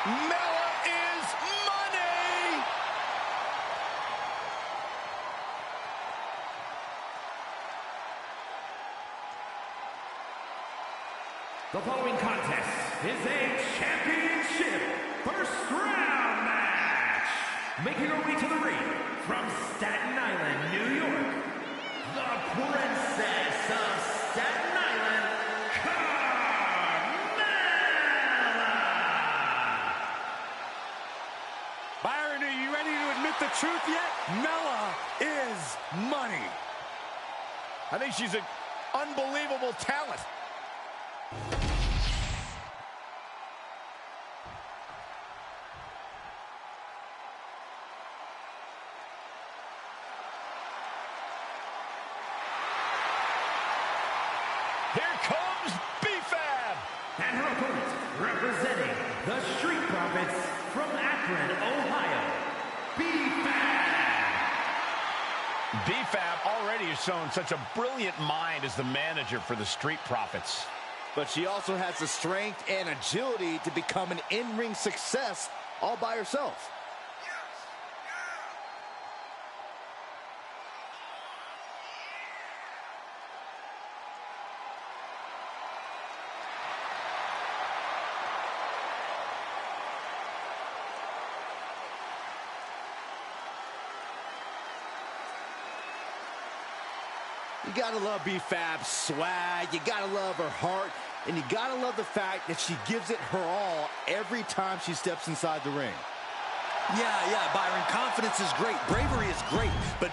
Mella is money! The following contest is a championship first round match. Making her way to the ring from Staten Island, New York, the Princess of Staten Island, Carmella! Byron, are you ready to admit the truth yet? Mella is money. I think she's an unbelievable talent. Here comes ps5. And her opponent, representing the Street Profits from Akron, Ohio, ps5. ps5 already has shown such a brilliant mind as the manager for the Street Profits. But she also has the strength and agility to become an in-ring success all by herself. You gotta love ps5's swag, you gotta love her heart, and you gotta love the fact that she gives it her all every time she steps inside the ring. Yeah, Byron, confidence is great, bravery is great, but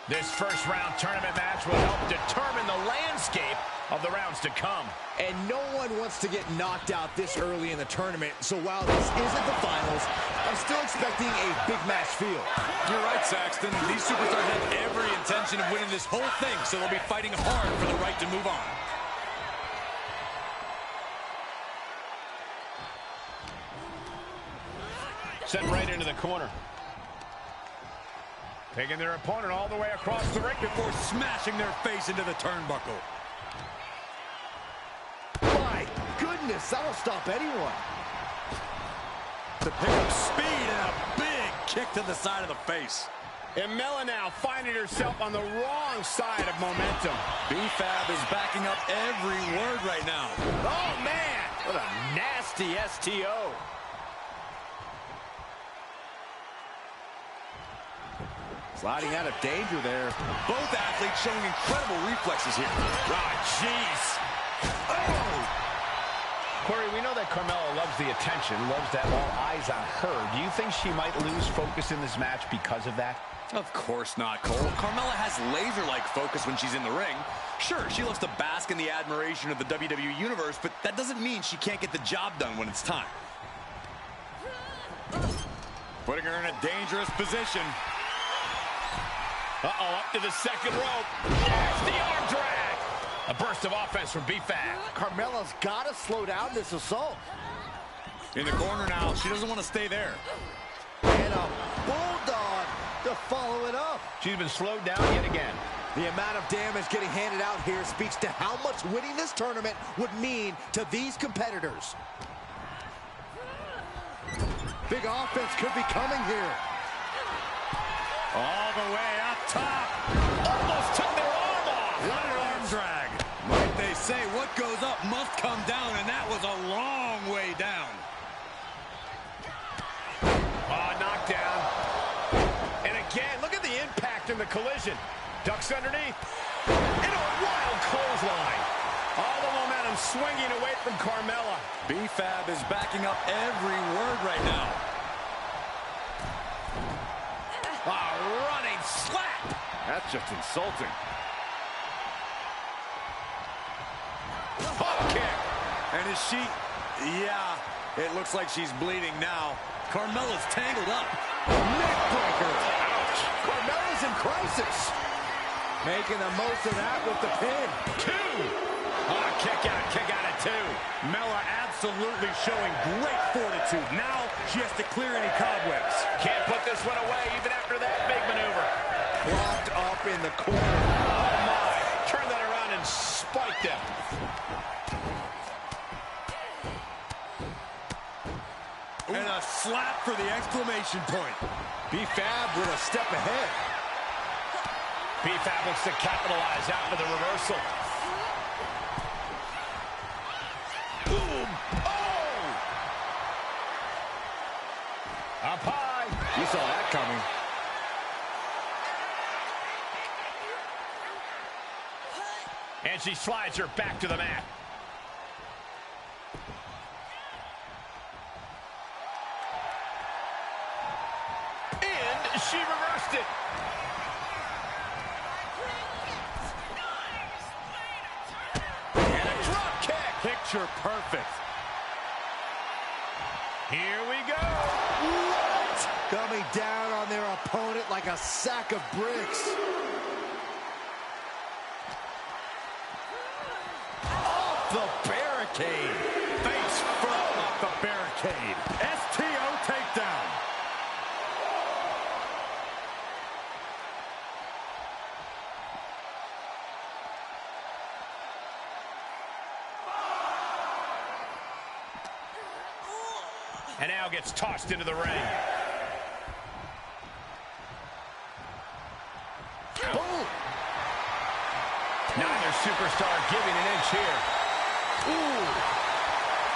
This first round tournament match will help determine the landscape of the rounds to come. And no one wants to get knocked out this early in the tournament, so while this isn't the finals, I'm still expecting a big match feel. you're right, Saxton. These superstars have every intention of winning this whole thing, so they'll be fighting hard for the right to move on. Set right into the corner. Taking their opponent all the way across the ring Before smashing their face into the turnbuckle. My goodness, that'll stop anyone. To pick up speed and a big kick to the side of the face. And Mella now finding herself on the wrong side of momentum. ps5 is backing up every word right now. Oh, man! What a nasty STO. Sliding out of danger there. Both athletes showing incredible reflexes here. Ah, jeez. Oh! Corey, we know that Carmella loves the attention, loves to have all eyes on her. Do you think she might lose focus in this match because of that? Of course not, Cole. Carmella has laser-like focus when she's in the ring. Sure, she loves to bask in the admiration of the WWE Universe, but that doesn't mean she can't get the job done when it's time. Putting her in a dangerous position. Uh-oh, up to the second rope. There's the arm drag. A burst of offense from ps5. Carmella's got to slow down this assault. In the corner now. She doesn't want to stay there. And a bulldog to follow it up. She's been slowed down yet again. The amount of damage getting handed out here speaks to how much winning this tournament would mean to these competitors. Big offense could be coming here. All the way up top. Almost took their arm off. What an arm drag. Like they say, what goes up must come down, and that was a long way down. Oh, knockdown. And again, look at the impact in the collision. Ducks underneath. And a wild clothesline. All the momentum swinging away from Carmella. ps5 is backing up every word right now. A running slap. That's just insulting. Pop kick. And is she... Yeah, it looks like she's bleeding now. Carmella's tangled up. Neckbreaker. Ouch. Carmella's in crisis. Making the most of that with the pin. Two. Oh, kick out at two. Mella absolutely showing great fortitude. Now she has to clear any cobwebs. Can't put this one away even after that big maneuver. Blocked up in the corner. Oh, my and spike them. And a slap for the exclamation point. B-Fab with a step ahead. B-Fab looks to capitalize after the reversal. Boom! Oh! Up high. You saw that coming. And she slides her back to the mat. And she reversed it. And a drop kick. Picture perfect. Here we go. What? Coming down on their opponent like a sack of bricks. Off the barricade. Face front off the barricade. STO takedown. And now gets tossed into the ring. Boom. Neither superstar giving an inch here. Ooh.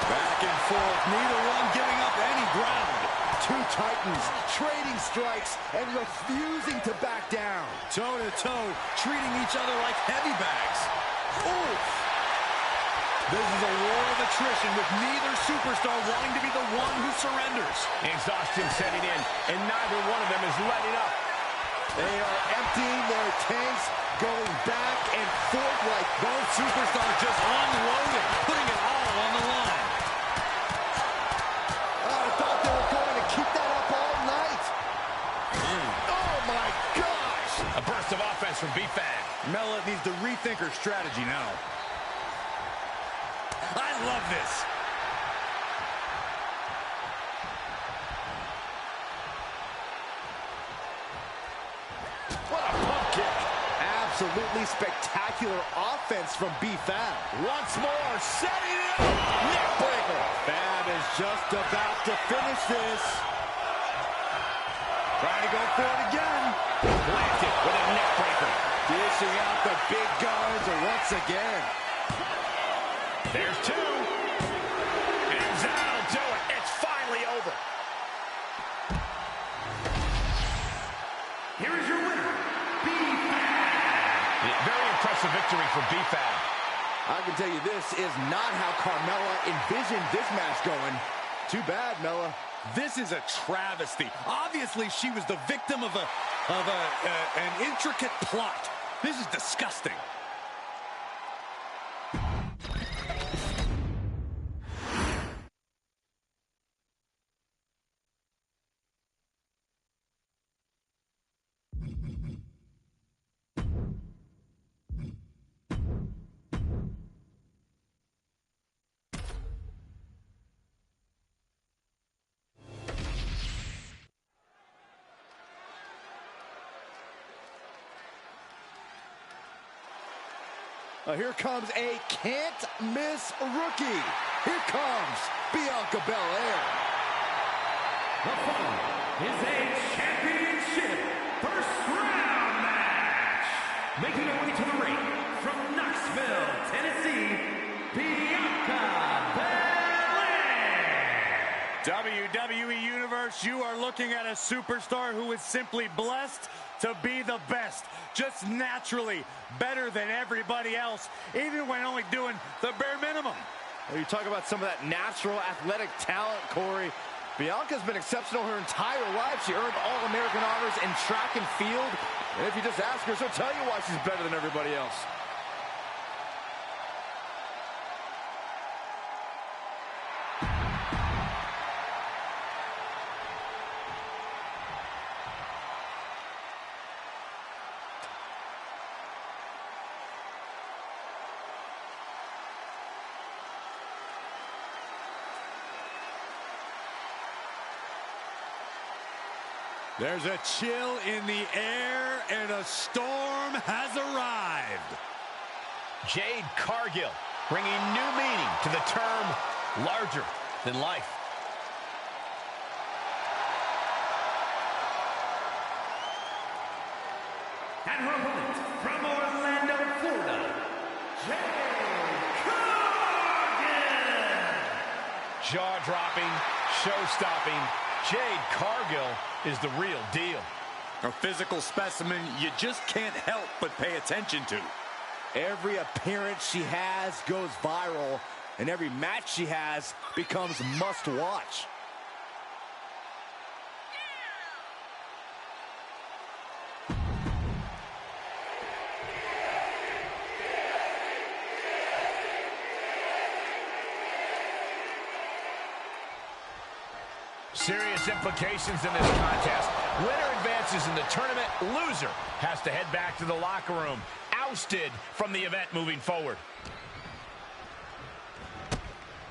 Back and forth, neither one giving up any ground. Two titans trading strikes and refusing to back down. Toe to toe, treating each other like heavy bags. Ooh. This is a war of attrition with neither superstar wanting to be the one who surrenders. Exhaustion setting in, and neither one of them is letting up. They are emptying their tanks, going back and forth like both superstars just unloading, putting it all on the line. I thought they were going to keep that up all night. Oh, my gosh. A burst of offense from B-Fab. Mela needs to rethink her strategy now. I love this. What a pump kick. Absolutely spectacular offense from B-Fab. Once more, setting it up. Neckbreaker. Fab is just about to finish this. Trying to go for it again. Planted with a neckbreaker. Dishing out the big guns once again. There's two. And that'll do it. It's finally over. Here is your winner, B-Fab. Very impressive victory for B-Fab. I can tell you this is not how Carmella envisioned this match going. Too bad, Mela. This is a travesty. Obviously, she was the victim of an intricate plot. This is disgusting. Here comes a can't-miss rookie. Here comes Bianca Belair. The following is a championship first round match. Making her way to the ring from Knoxville, Tennessee, Bianca Belair. WWE Universe, you are looking at a superstar who is simply blessed to be the best. Just naturally better than everybody else, even when only doing the bare minimum. Well, you talk about some of that natural athletic talent, Corey. Bianca's been exceptional her entire life. She earned All-American honors in track and field. And if you just ask her, she'll tell you why she's better than everybody else. There's a chill in the air, and a storm has arrived. Jade Cargill, bringing new meaning to the term larger than life. And her opponent from Orlando, Florida, Jade Cargill. Jaw-dropping, show-stopping, Jade Cargill is the real deal. A physical specimen you just can't help but pay attention to. Every appearance she has goes viral, and every match she has becomes must-watch. Serious implications in this contest. Winner advances in the tournament. Loser has to head back to the locker room, ousted from the event moving forward.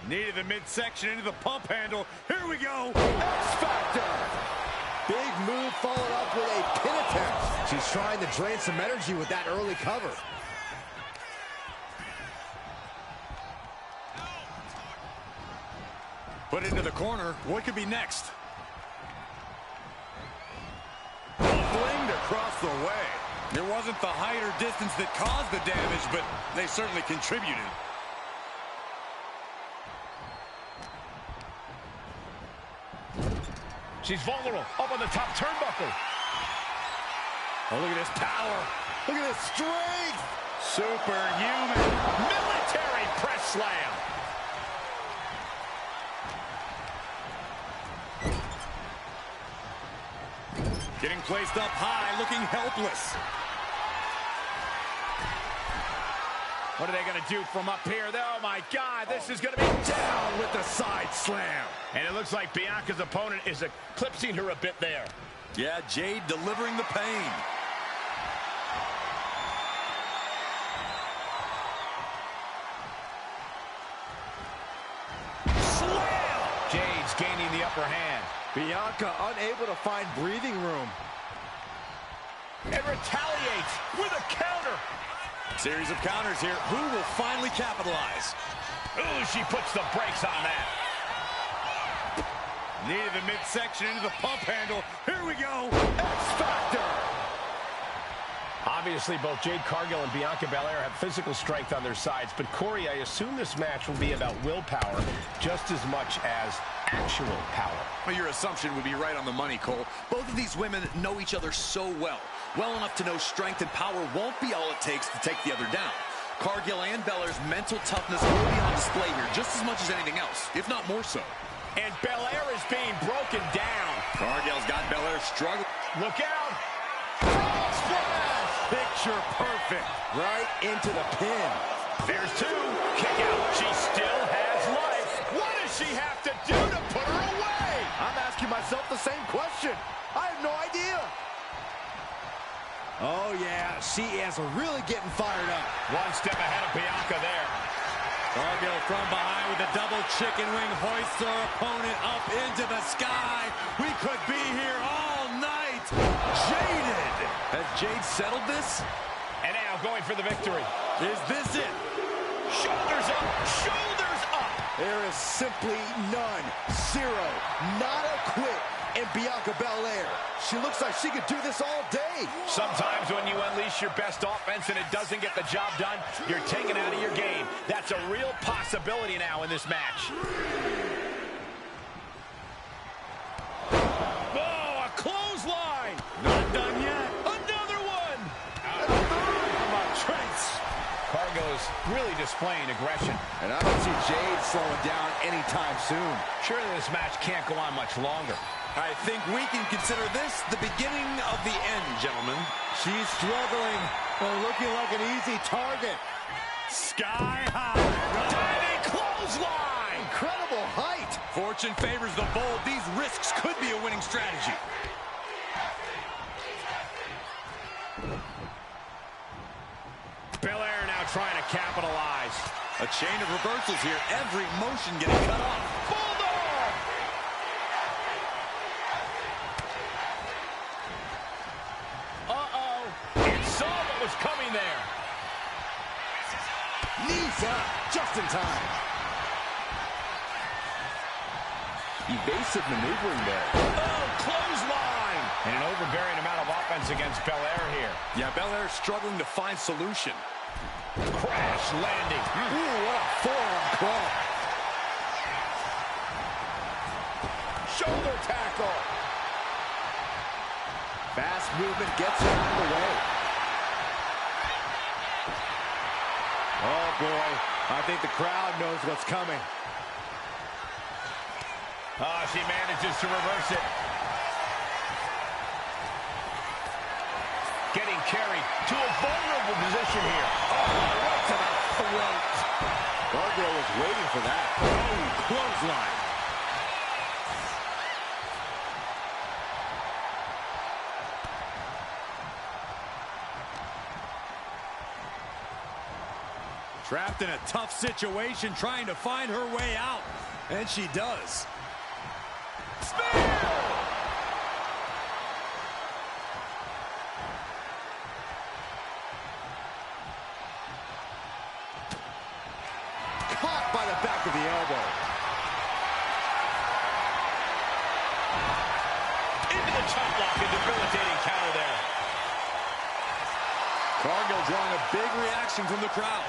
Needed the midsection into the pump handle. Here we go. X-Factor. Big move followed up with a pin attempt. She's trying to drain some energy with that early cover. Put into the corner. What could be next? Flinged across the way. It wasn't the height or distance that caused the damage, but they certainly contributed. She's vulnerable, up on the top turnbuckle. Oh, look at this power. Look at this strength. Superhuman. Military press slam. Getting placed up high, looking helpless. What are they going to do from up here? Oh, my God, this is going to be Down with the side slam. And it looks like Bianca's opponent is eclipsing her a bit there. Yeah, Jade delivering the pain. Slam! Jade's gaining the upper hand. Bianca unable to find breathing room. And retaliates with a counter. Series of counters here. Who will finally capitalize? Ooh, she puts the brakes on that. Needed the midsection into the pump handle. Here we go. X-Factor. Obviously, both Jade Cargill and Bianca Belair have physical strength on their sides, but Corey, I assume this match will be about willpower just as much as actual power. Well, your assumption would be right on the money, Cole. Both of these women know each other so well. Well enough to know strength and power won't be all it takes to take the other down. Cargill and Belair's mental toughness will be on display here just as much as anything else, if not more so. And Belair is being broken down. Cargill's got Belair struggling. Look out. Picture perfect. Right into the pin. There's two. Kick out. She still has life. What does she have to do to put her away? I'm asking myself the same question. I have no idea. Oh, yeah, she is really getting fired up. One step ahead of Bianca there. Cargill from behind with a double chicken wing, hoists her opponent up into the sky. We could be here all night. Jaded. Has Jade settled this? And now going for the victory. Is this it? Shoulders up. Shoulders up. There is simply none, zero, not a quit in Bianca Belair. She looks like she could do this all day. Sometimes when you unleash your best offense and it doesn't get the job done, you're taken out of your game. That's a real possibility now in this match. Oh, a clothesline. Not done yet. Another one. Trace. Cargo's really displaying aggression. And I don't see Jade slowing down anytime soon. Surely this match can't go on much longer. I think we can consider this the beginning of the end, gentlemen. She's struggling, looking like an easy target. Sky high. Diving clothesline. Incredible height. Fortune favors the bold. These risks could be a winning strategy. Belair now trying to capitalize. A chain of reversals here. Every motion getting cut off. Bulldog. Uh-oh. It saw what was coming there. Knees up, just in time. Evasive maneuvering there. Oh, clothesline! And an overbearing amount of offense against Belair here. Yeah, Belair struggling to find solution. Crash landing. Ooh, what a forearm club. Shoulder tackle. Fast movement gets her out of the way. Oh, boy. I think the crowd knows what's coming. Oh, she manages to reverse it. Getting carried to a vulnerable position here. Oh, right to the throat. Gargoyle was waiting for that. Oh, clothesline. Trapped in a tough situation, trying to find her way out. And she does. Caught by the back of the elbow. Into the chop block, a debilitating counter there. Cargill drawing a big reaction from the crowd.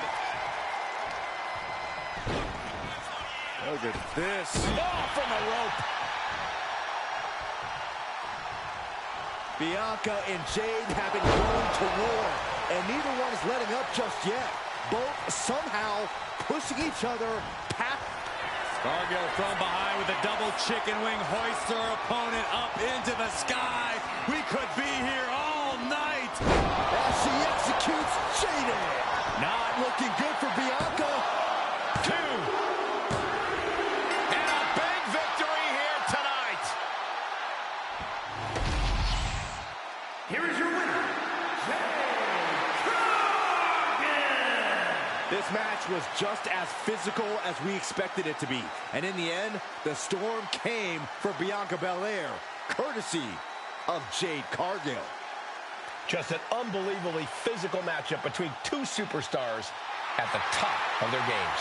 Look at this. Oh, from the rope. Bianca and Jade have been going to war, and neither one is letting up just yet. Both somehow pushing each other past. Cargill from behind with a double chicken wing, hoists her opponent up into the sky. We could be here all night. As she executes Jade. Not looking good for Bianca. 2. And a big victory here tonight. Here is your winner, This match was just as physical as we expected it to be. And in the end, the storm came for Bianca Belair, courtesy of Jade Cargill. Just an unbelievably physical matchup between two superstars at the top of their games.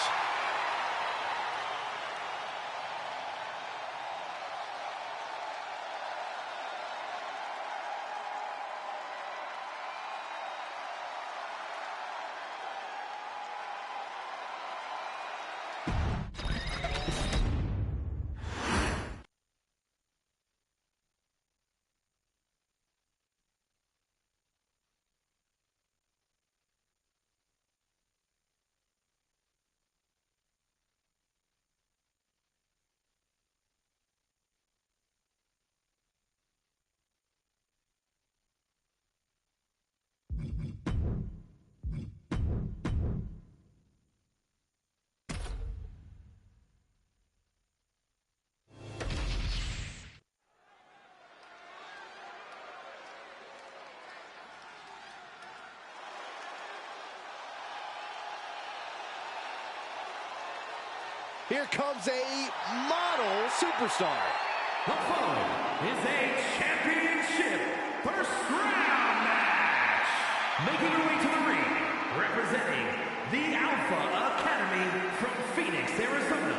Here comes a model superstar. The following is a championship first round match. Making her way to the ring, representing the Alpha Academy from Phoenix, Arizona,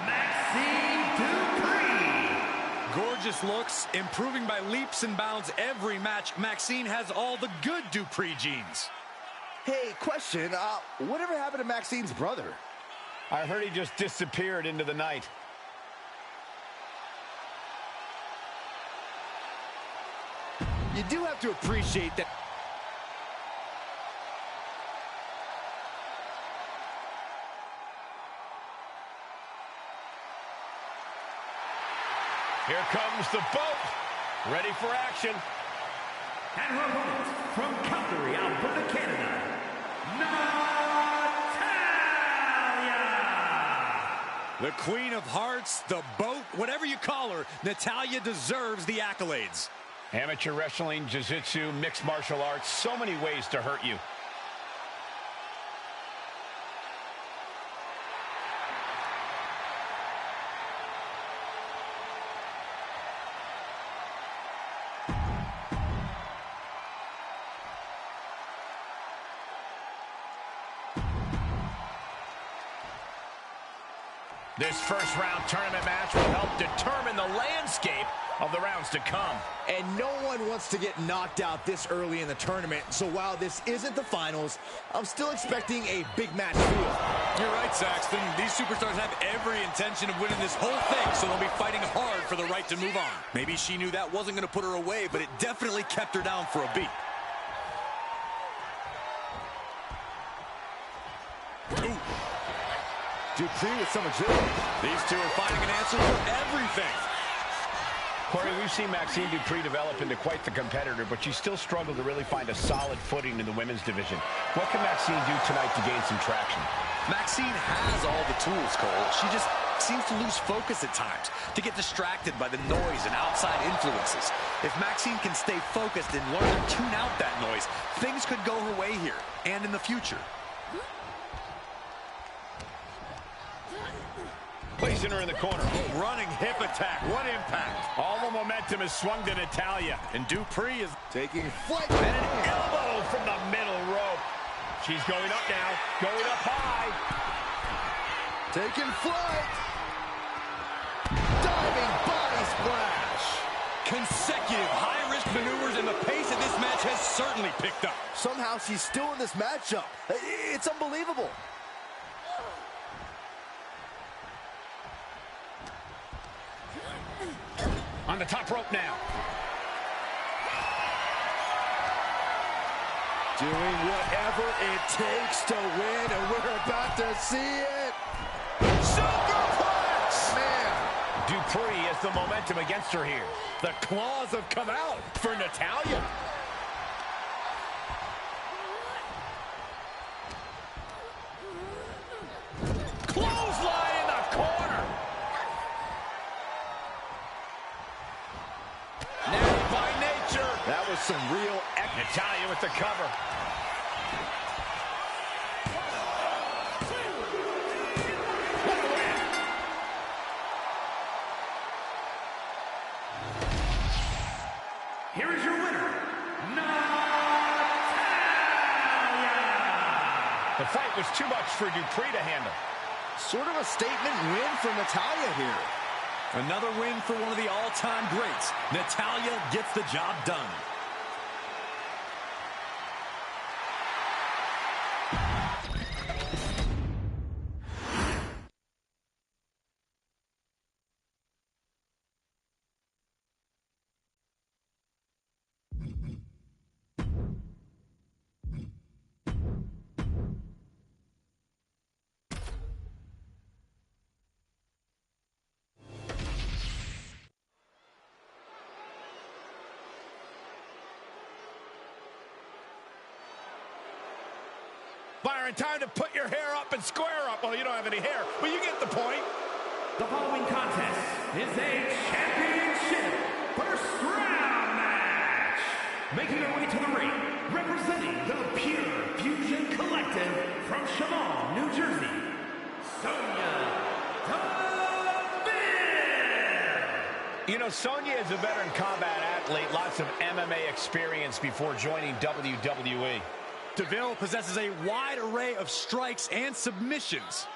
Maxine Dupree. Gorgeous looks, improving by leaps and bounds every match. Maxine has all the good Dupree genes. Hey, question. Whatever happened to Maxine's brother? I heard he just disappeared into the night. You do have to appreciate that. Here comes the boat, ready for action. And her opponent from Calgary, Alberta, Canada, The Queen of Hearts, the boat, whatever you call her, Natalya deserves the accolades. Amateur wrestling, jiu-jitsu, mixed martial arts, so many ways to hurt you. This first round tournament match will help determine the landscape of the rounds to come. And no one wants to get knocked out this early in the tournament, so while this isn't the finals, I'm still expecting a big match feel. You're right, Saxton. These superstars have every intention of winning this whole thing, so they'll be fighting hard for the right to move on. Maybe she knew that wasn't going to put her away, but it definitely kept her down for a beat. Ooh. Dupree with some agility. These two are finding an answer for everything. Corey, we've seen Maxine Dupree develop into quite the competitor, but she still struggled to really find a solid footing in the women's division. What can Maxine do tonight to gain some traction? Maxine has all the tools, Cole. She just seems to lose focus at times, to get distracted by the noise and outside influences. If Maxine can stay focused and learn to tune out that noise, things could go her way here and in the future. Placing her in the corner. Running hip attack. What impact. All the momentum is swung to Natalya. And Dupree is Taking flight. And an elbow from the middle rope. She's going up now. Going up high. Taking flight. Diving body splash. Consecutive high-risk maneuvers, and the pace of this match has certainly picked up. Somehow she's still in this matchup. It's unbelievable. On the top rope now. Doing whatever it takes to win, and we're about to see it. Superplex! Man. Dupree has the momentum against her here. the claws have come out for Natalya. Clothesline in the corner. Now by nature. That was some real Natalya with the cover. Here is your winner, Natalya! The fight was too much for Dupree to handle. sort of a statement win for Natalya here. Another win for one of the all-time greats. Natalya gets the job done. Byron, time to put your hair up and square up. Well, you don't have any hair, but you get the point. The following contest is a championship first round match. Making her way to the ring, representing the Pure Fusion Collective from Shamal, New Jersey, Sonya Deville. You know, Sonya is a veteran combat athlete, lots of MMA experience before joining WWE. Deville possesses a wide array of strikes and submissions.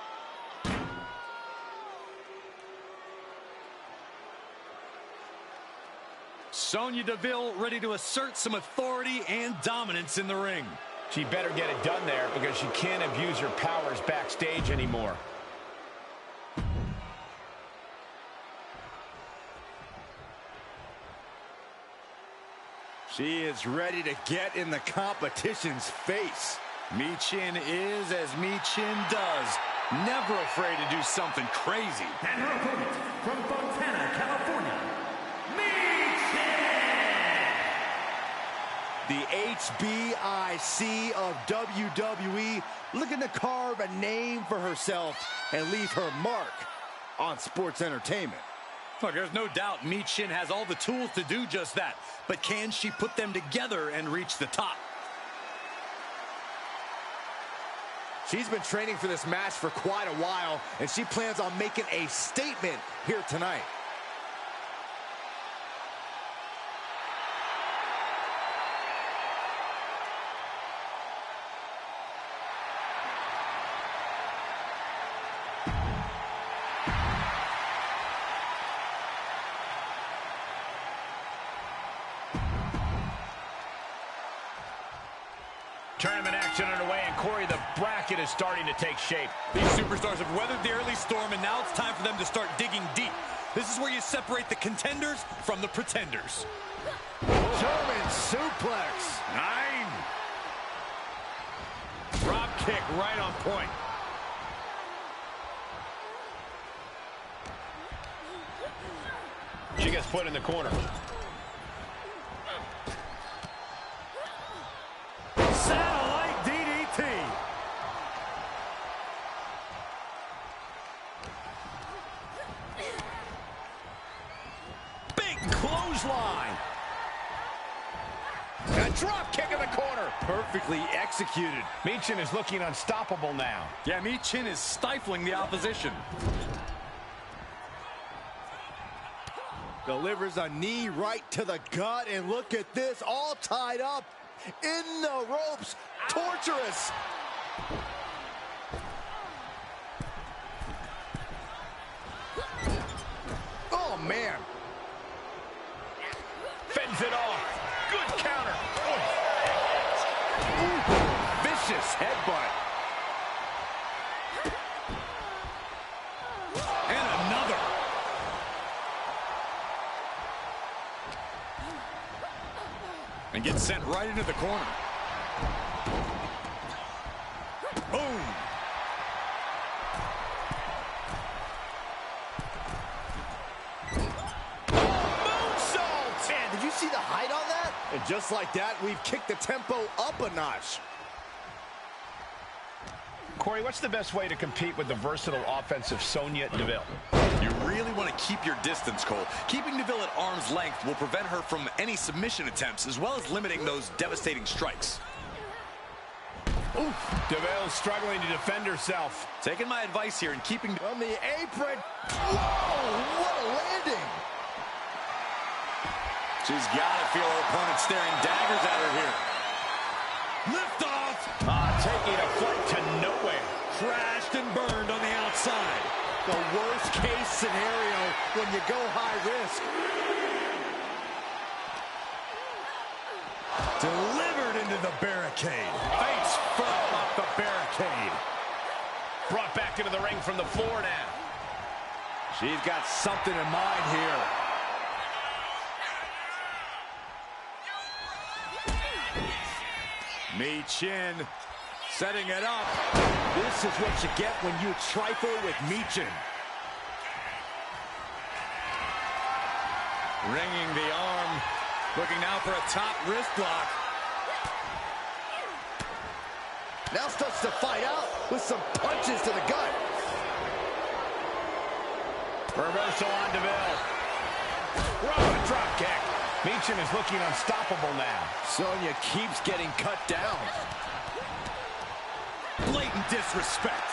Sonya Deville ready to assert some authority and dominance in the ring. She better get it done there because she can't abuse her powers backstage anymore. She is ready to get in the competition's face. Michin is as Michin does. Never afraid to do something crazy. And her opponent from Fontana, California, The HBIC of WWE looking to carve a name for herself and leave her mark on sports entertainment. Look, there's no doubt Michin has all the tools to do just that. But can she put them together and reach the top? She's been training for this match for quite a while, and she plans on making a statement here tonight. Tournament action underway, and Corey, the bracket is starting to take shape. These superstars have weathered the early storm, and now it's time for them to start digging deep. This is where you separate the contenders from the pretenders. German suplex. 9. Drop kick right on point. She gets put in the corner. Satellite DDT. Big clothesline. A drop kick in the corner. Perfectly executed. Michin is looking unstoppable now. Yeah, Michin is stifling the opposition. Delivers a knee right to the gut, and look at this, all tied up in the ropes. Torturous. Oh, man. Fends it off. Good counter. Ooh, vicious headbutt. And another. And gets sent right into the corner. Boom. Moonsault! Man, did you see the height on that? And just like that, we've kicked the tempo up a notch. Corey, what's the best way to compete with the versatile offensive Sonya Deville? You really want to keep your distance, Cole. Keeping Deville at arm's length will prevent her from any submission attempts, as well as limiting those devastating strikes. Oof. Deville struggling to defend herself. Taking my advice here and keeping... On the apron. Whoa, what a landing. She's got to feel her opponent staring daggers at her here. Lift off. Taking a flight to nowhere. Crashed and burned on the outside. The worst case scenario when you go high risk. Delivered into the barricade. Face first off the barricade. Brought back into the ring from the floor now. She's got something in mind here. Michin setting it up. This is what you get when you trifle with Michin. Ringing the arm. Looking now for a top wrist block. Now starts to fight out with some punches to the gut. Reversal on Deville. Raw drop kick. Michin is looking unstoppable now. Sonya keeps getting cut down. Blatant disrespect.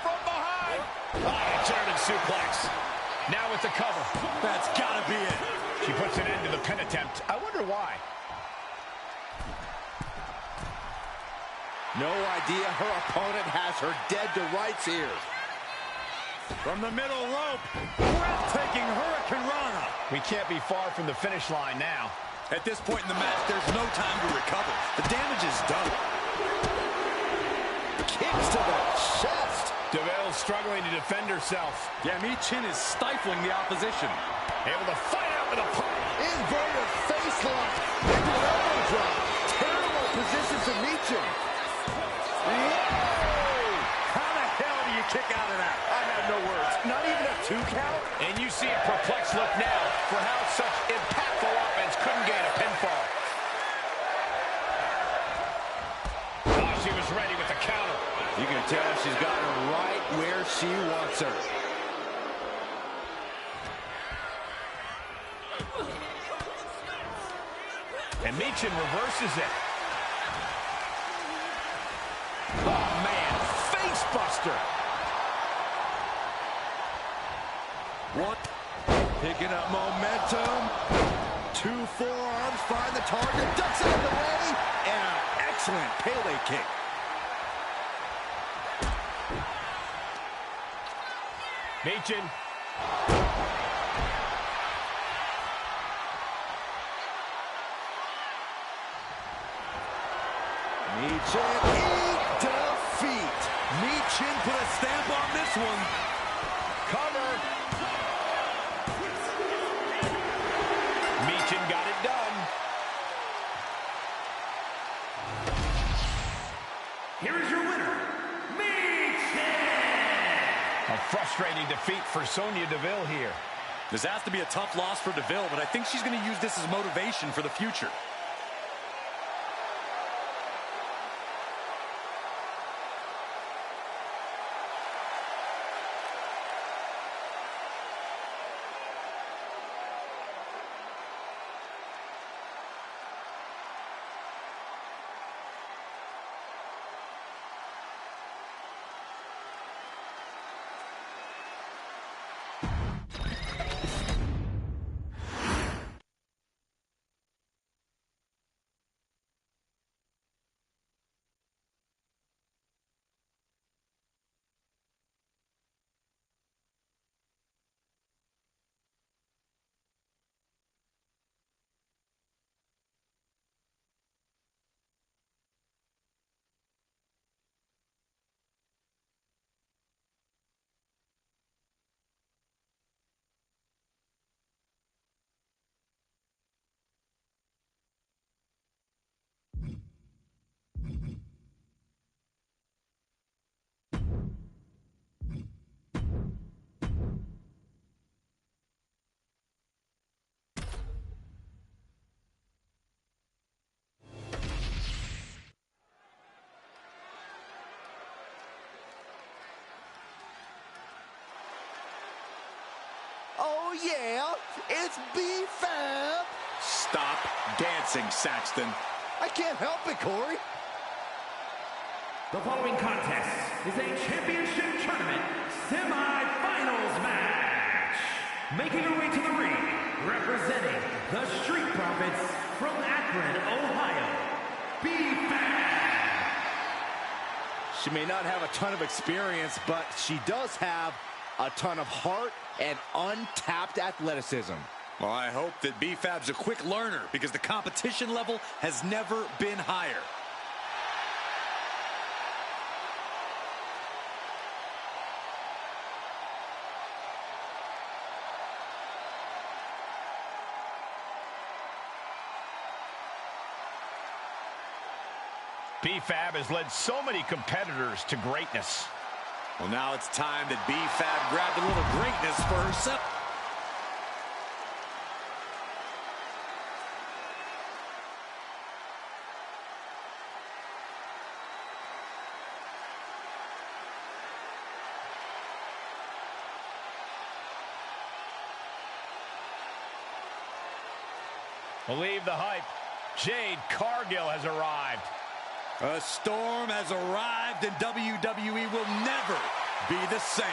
From behind. German suplex. Now with the cover. That's gotta be it. She puts an end to the pin attempt. I wonder why. No idea her opponent has her dead to rights here. From the middle rope. Breathtaking Hurricane Rana. We can't be far from the finish line now. At this point in the match, there's no time to recover. The damage is done. Kicks to the chest. Deville struggling to defend herself. Yeah, Michin is stifling the opposition. Able to fight out with a punch. Inverted face lock. Into an elbow drop. Terrible position for Michin. Whoa! How the hell do you kick out of that? I have no words. Not even a 2 count? And you see a perplexed look now for how such impactful offense couldn't gain a pinfall. Oh, she was ready with the counter. You can tell she's got her right where she wants her. And Michin reverses it. Oh, man. Face buster. One. Picking up momentum. 2 forearms. Find the target. Ducks it out of the way. And an excellent Pele kick. Michin. and eat defeat. Michin put a stamp on this one. Cover. Michin got it done. Here is your winner, Michin! A frustrating defeat for Sonya Deville here. This has to be a tough loss for Deville, but I think she's going to use this as motivation for the future. Oh, yeah, it's ps5. Stop dancing, Saxton. I can't help it, Corey. The following contest is a championship tournament semi-finals match. Making her way to the ring, representing the Street Profits from Akron, Ohio, ps5. She may not have a ton of experience, but she does have a ton of heart and untapped athleticism. Well, I hope that ps5's a quick learner because the competition level has never been higher. ps5 has led so many competitors to greatness. Well, now it's time that ps5 grabbed a little greatness for herself. Believe the hype. Jade Cargill has arrived. A storm has arrived and WWE will never be the same.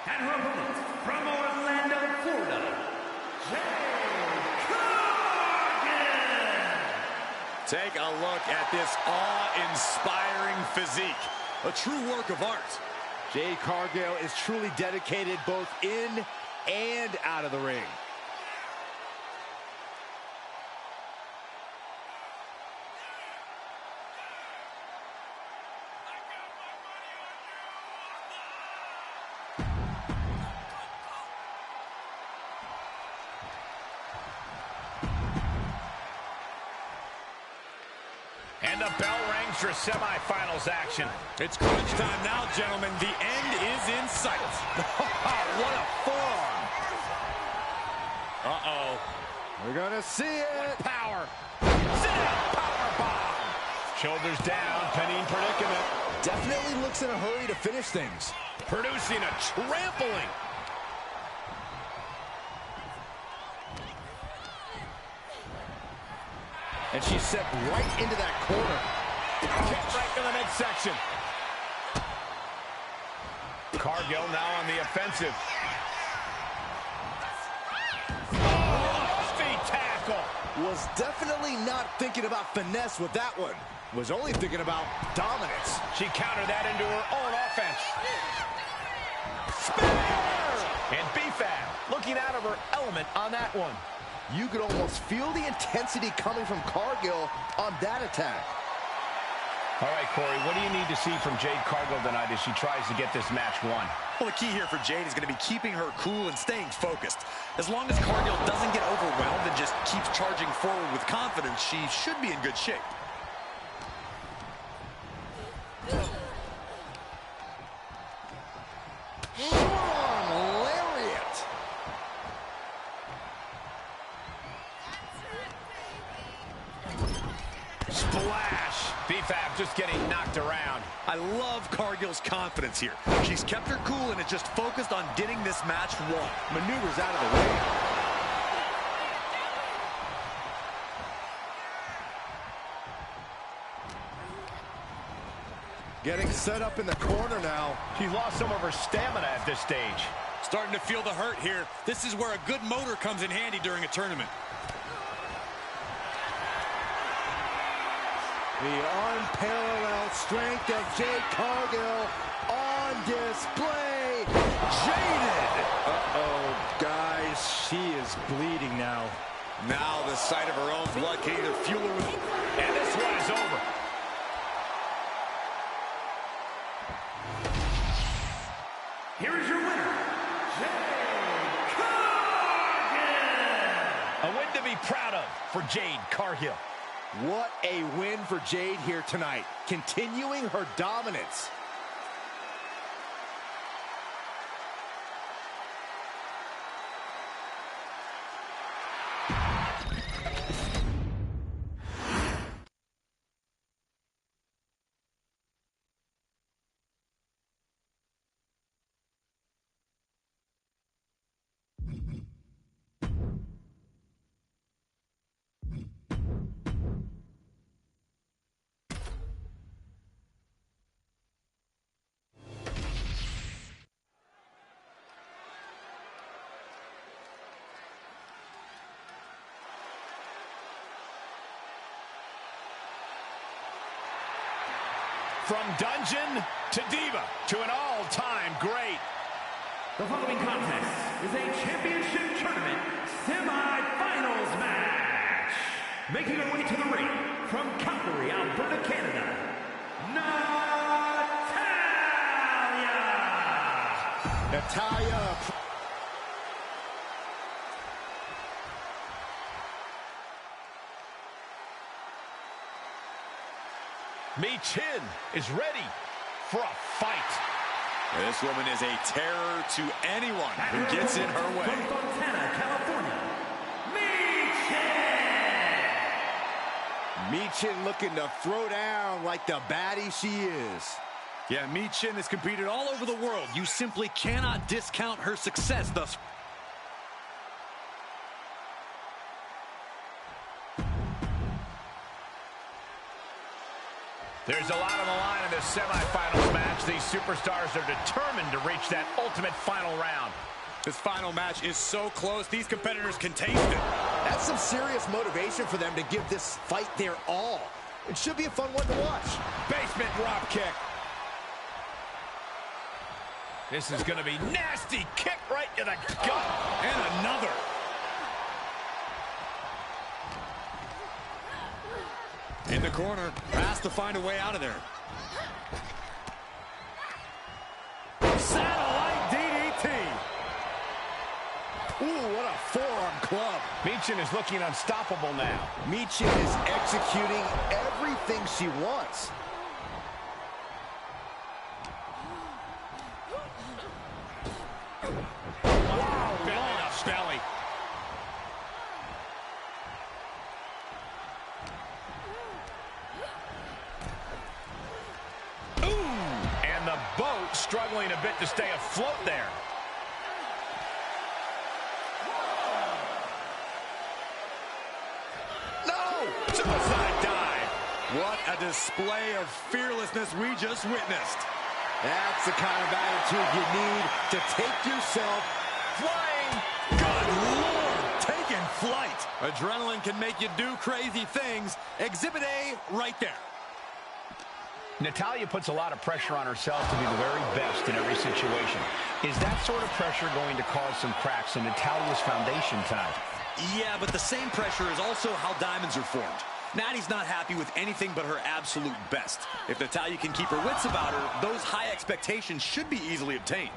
And her opponent from Orlando, Florida, Jade Cargill! Take a look at this awe-inspiring physique. A true work of art. Jade Cargill is truly dedicated both in and out of the ring. And the bell rings for semifinals action. It's crunch time now, gentlemen. The end is in sight. What a forearm. Uh-oh. We're gonna see it. Power. Sit-out power bomb. Shoulders down, pinning predicament. Definitely looks in a hurry to finish things. Producing a trampling. And she's set right into that corner. Kick right to the midsection. Cargill now on the offensive. Oh, feet tackle. Was definitely not thinking about finesse with that one. Was only thinking about dominance. She countered that into her own offense. Spinner! And ps5 looking out of her element on that one. You could almost feel the intensity coming from Cargill on that attack. All right, Corey, what do you need to see from Jade Cargill tonight as she tries to get this match won? Well, the key here for Jade is going to be keeping her cool and staying focused. As long as Cargill doesn't get overwhelmed and just keeps charging forward with confidence, she should be in good shape. Forearm lariat. Splash! ps5 just getting knocked around. I love Cargill's confidence here. She's kept her cool and is just focused on getting this match won. Maneuvers out of the way. Getting set up in the corner now. She's lost some of her stamina at this stage. Starting to feel the hurt here. This is where a good motor comes in handy during a tournament. The unparalleled strength of Jade Cargill on display. Jaded. Uh-oh, guys, she is bleeding now. Now the sight of her own blood can either fuel her with... And this one is over. Here is your winner, Jade Cargill! A win to be proud of for Jade Cargill. What a win for Jade here tonight, continuing her dominance. From dungeon to diva to an all-time great. The following contest is a championship tournament semi-finals match. Making her way to the ring from Calgary, Alberta, Canada, Natalia. Mi-Chin is ready for a fight. This woman is a terror to anyone who gets in her way. From Fontana, California, Mi-Chin. Mi-Chin looking to throw down like the baddie she is. Yeah, Mi-Chin has competed all over the world. You simply cannot discount her success thus far. There's a lot on the line in this semifinals match. These superstars are determined to reach that ultimate final round. This final match is so close, these competitors can taste it. That's some serious motivation for them to give this fight their all. It should be a fun one to watch. Basement drop kick. This is going to be nasty. Kick right to the gut. And another. In the corner, has to find a way out of there. Satellite DDT. Ooh, what a forearm club. Mi-Chin is looking unstoppable now. Mi-Chin is executing everything she wants. Wow, belly to belly. And the boat struggling a bit to stay afloat there. No! Suicide dive. What a display of fearlessness we just witnessed. That's the kind of attitude you need to take yourself Flying. Good Lord, taking flight. Adrenaline can make you do crazy things. Exhibit A right there. Natalya puts a lot of pressure on herself to be the very best in every situation. Is that sort of pressure going to cause some cracks in Natalya's foundation tonight? Yeah, but the same pressure is also how diamonds are formed. Natty's not happy with anything but her absolute best. If Natalya can keep her wits about her, those high expectations should be easily obtained.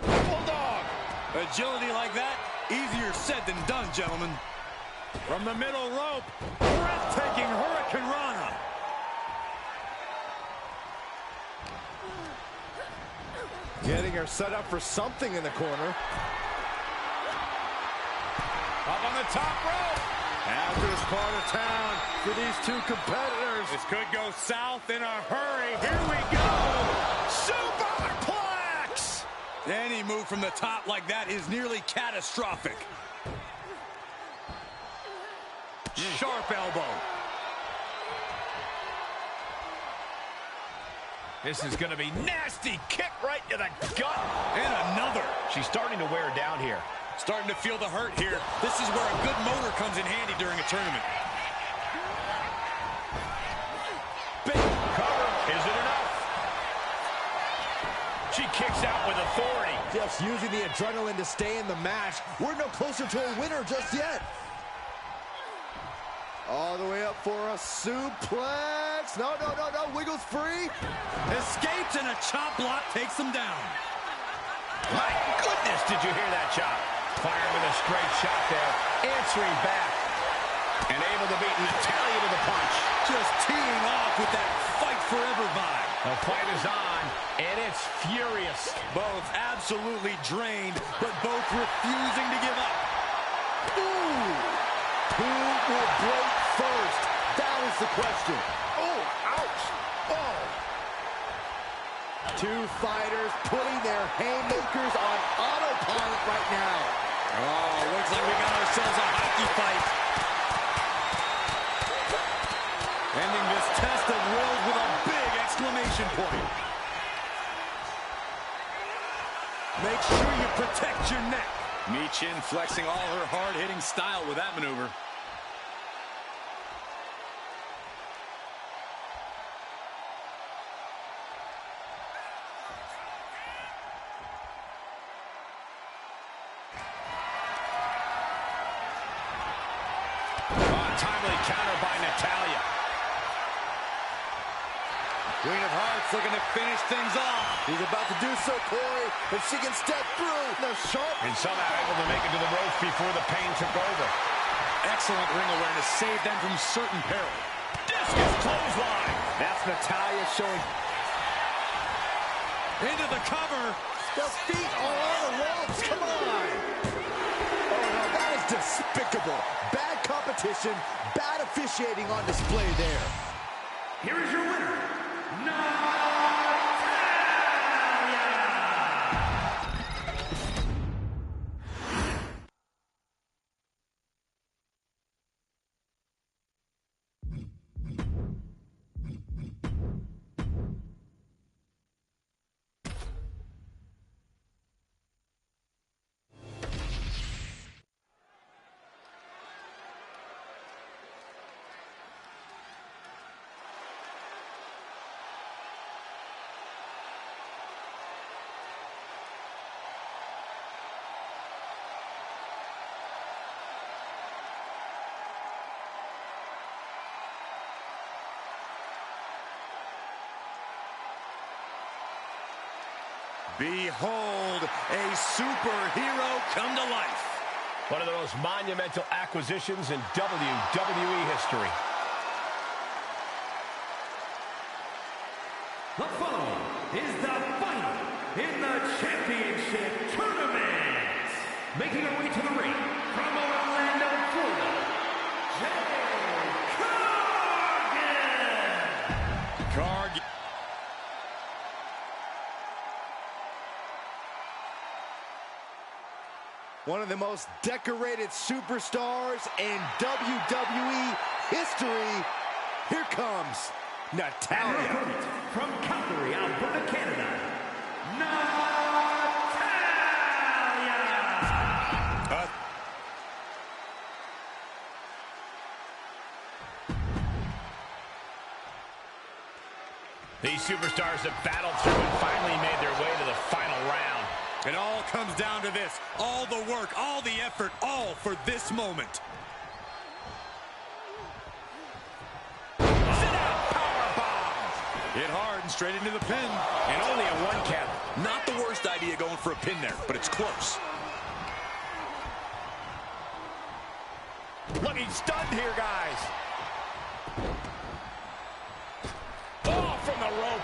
Bulldog. Agility like that, easier said than done, gentlemen. From the middle rope, breathtaking Hurricane Rana. Getting her set up for something in the corner. Up on the top rope. After this part of town for these two competitors. This could go south in a hurry. Here we go. Superplex. Any move from the top like that is nearly catastrophic. Sharp elbow. This is going to be nasty. Kick right to the gut. And another. She's starting to wear down here. Starting to feel the hurt here. This is where a good motor comes in handy during a tournament. Big cover. Is it enough? She kicks out with authority. Just using the adrenaline to stay in the match. We're no closer to a winner just yet. All the way up for a suplex. No, no, no, no. Wiggles free. Escapes and a chop block takes him down. My goodness, did you hear that chop? Firing with a straight shot there. Answering back. And able to beat Natalya to the punch. Just teeing off with that fight forever vibe. The fight is on, and it's furious. Both absolutely drained, but both refusing to give up. Ooh. Who will break first? That is the question. Oh, ouch. Oh. Two fighters putting their haymakers on autopilot right now. Oh, looks like we got ourselves a hockey fight. Ending this test of wills with a big exclamation point. Make sure you protect your neck. Michin flexing all her hard-hitting style with that maneuver. Timely counter by Natalya. Queen of Hearts looking to finish things off. He's about to do so, Corey. If she can step through, the sharp. And somehow able to make it to the ropes before the pain took over. Excellent ring awareness saved them from certain peril. Discus clothesline. That's Natalya showing. Into the cover. The feet are on the ropes. Come on. Oh, no, that is despicable. Bad competition, bad officiating on display there. Here is your winner, Natalya! Behold, a superhero come to life. One of the most monumental acquisitions in WWE history. The following is the final in the championship tournament. Making her way to the ring from Orlando, Florida, Carg. One of the most decorated superstars in WWE history. Here comes and her Natalya. opponent from Calgary, Alberta, Canada, Natalya! These superstars have battled through and finally made their way to the final round. It all comes down to this. All the work, all the effort, all for this moment. Sit-out powerbomb. Hit hard and straight into the pin. And only a 1 count. Not the worst idea going for a pin there, but it's close. Look, he's stunned here, guys. Oh, from the rope.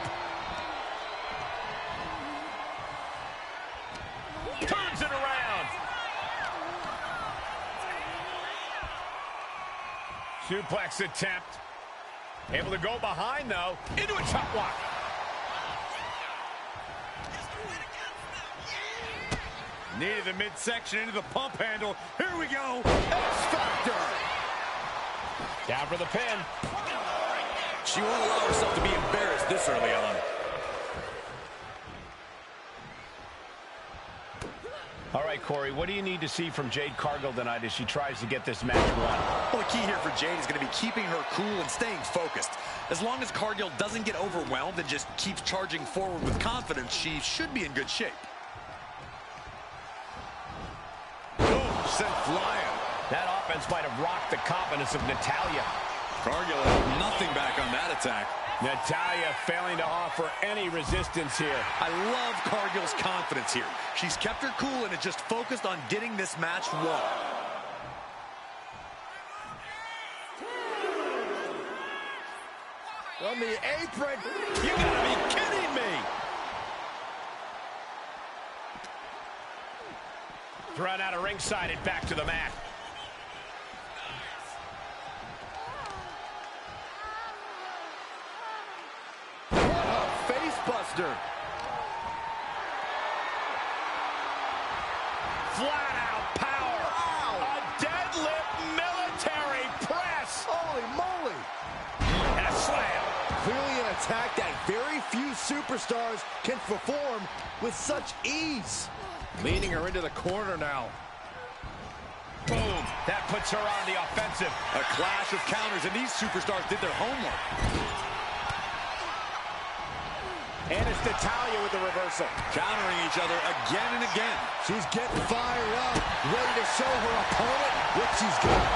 Turns it around. Suplex attempt. Able to go behind, though. Into a chop block. Needed the midsection into the pump handle. Here we go. X-Factor. Down for the pin. She won't allow herself to be embarrassed this early on. All right, Corey, what do you need to see from Jade Cargill tonight as she tries to get this match won? Well, the key here for Jade is going to be keeping her cool and staying focused. As long as Cargill doesn't get overwhelmed and just keeps charging forward with confidence, she should be in good shape. Sent flying. That offense might have rocked the confidence of Natalya. Cargill had nothing back on that attack. Natalya failing to offer any resistance here. I love Cargill's confidence here. She's kept her cool and is just focused on getting this match won. On the apron. You gotta be kidding me. Thrown out of ringside and back to the mat. Face buster. Flat out power. A deadlift military press. Holy moly. And a slam. Clearly an attack that very few superstars can perform with such ease. Leading her into the corner now. Boom. That puts her on the offensive. A clash of counters, and these superstars did their homework. And it's Natalya with the reversal. Countering each other again and again. She's getting fired up, ready to show her opponent what she's got.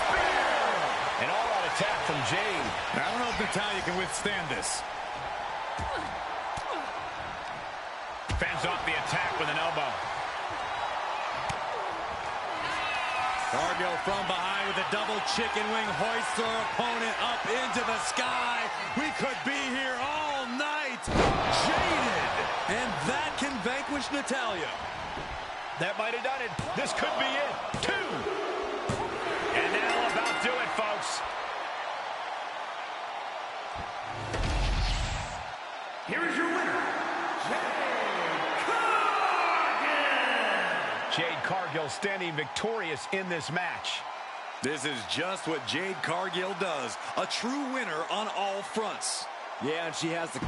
Spear! An all-out attack from Jade. I don't know if Natalya can withstand this. Fends off the attack with an elbow. Cargill from behind with a double chicken wing, hoists her opponent up into the sky. We could be here all night. Jaded. And that can vanquish Natalya. That might have done it. This could be it. 2. And that'll about do it, folks. Here is your winner, Jade Cargill standing victorious in this match. This is just what Jade Cargill does. A true winner on all fronts. Yeah, and she has the...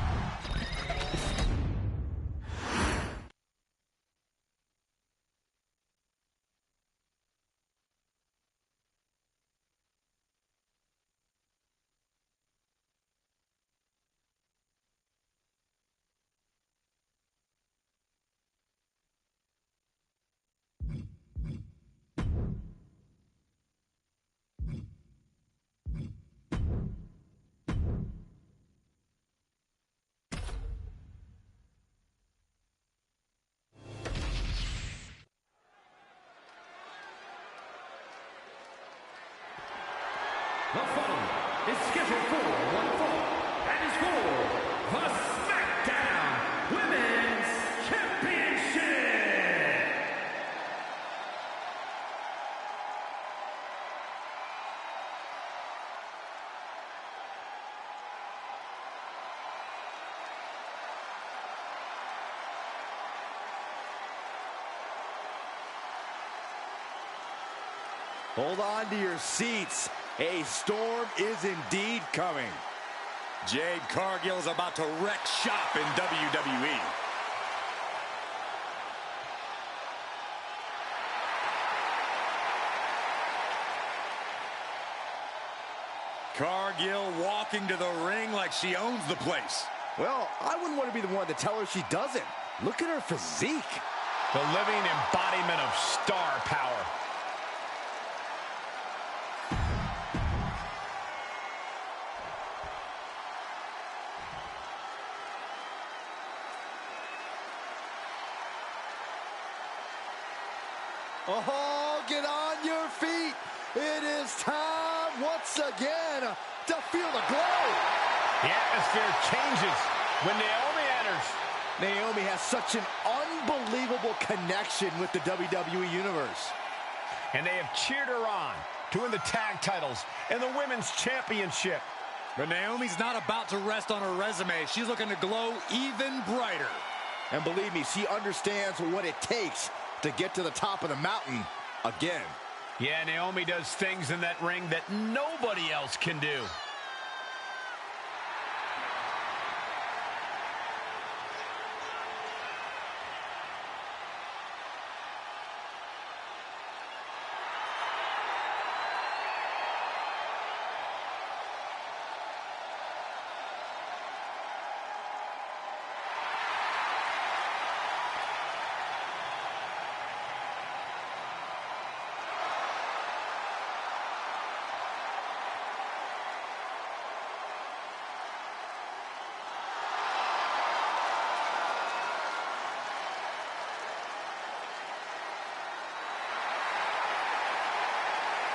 The following is scheduled for one fall and is for the SmackDown Women's Championship. Hold on to your seats. A storm is indeed coming. Jade Cargill is about to wreck shop in WWE. Cargill walking to the ring like she owns the place. Well, I wouldn't want to be the one to tell her she doesn't. Look at her physique. The living embodiment of star power. Oh, get on your feet. It is time once again to feel the glow. The atmosphere changes when Naomi enters. Naomi has such an unbelievable connection with the WWE Universe. And they have cheered her on to win the tag titles and the women's championship. But Naomi's not about to rest on her resume. She's looking to glow even brighter. And believe me, she understands what it takes to get to the top of the mountain again. Yeah, Naomi does things in that ring that nobody else can do.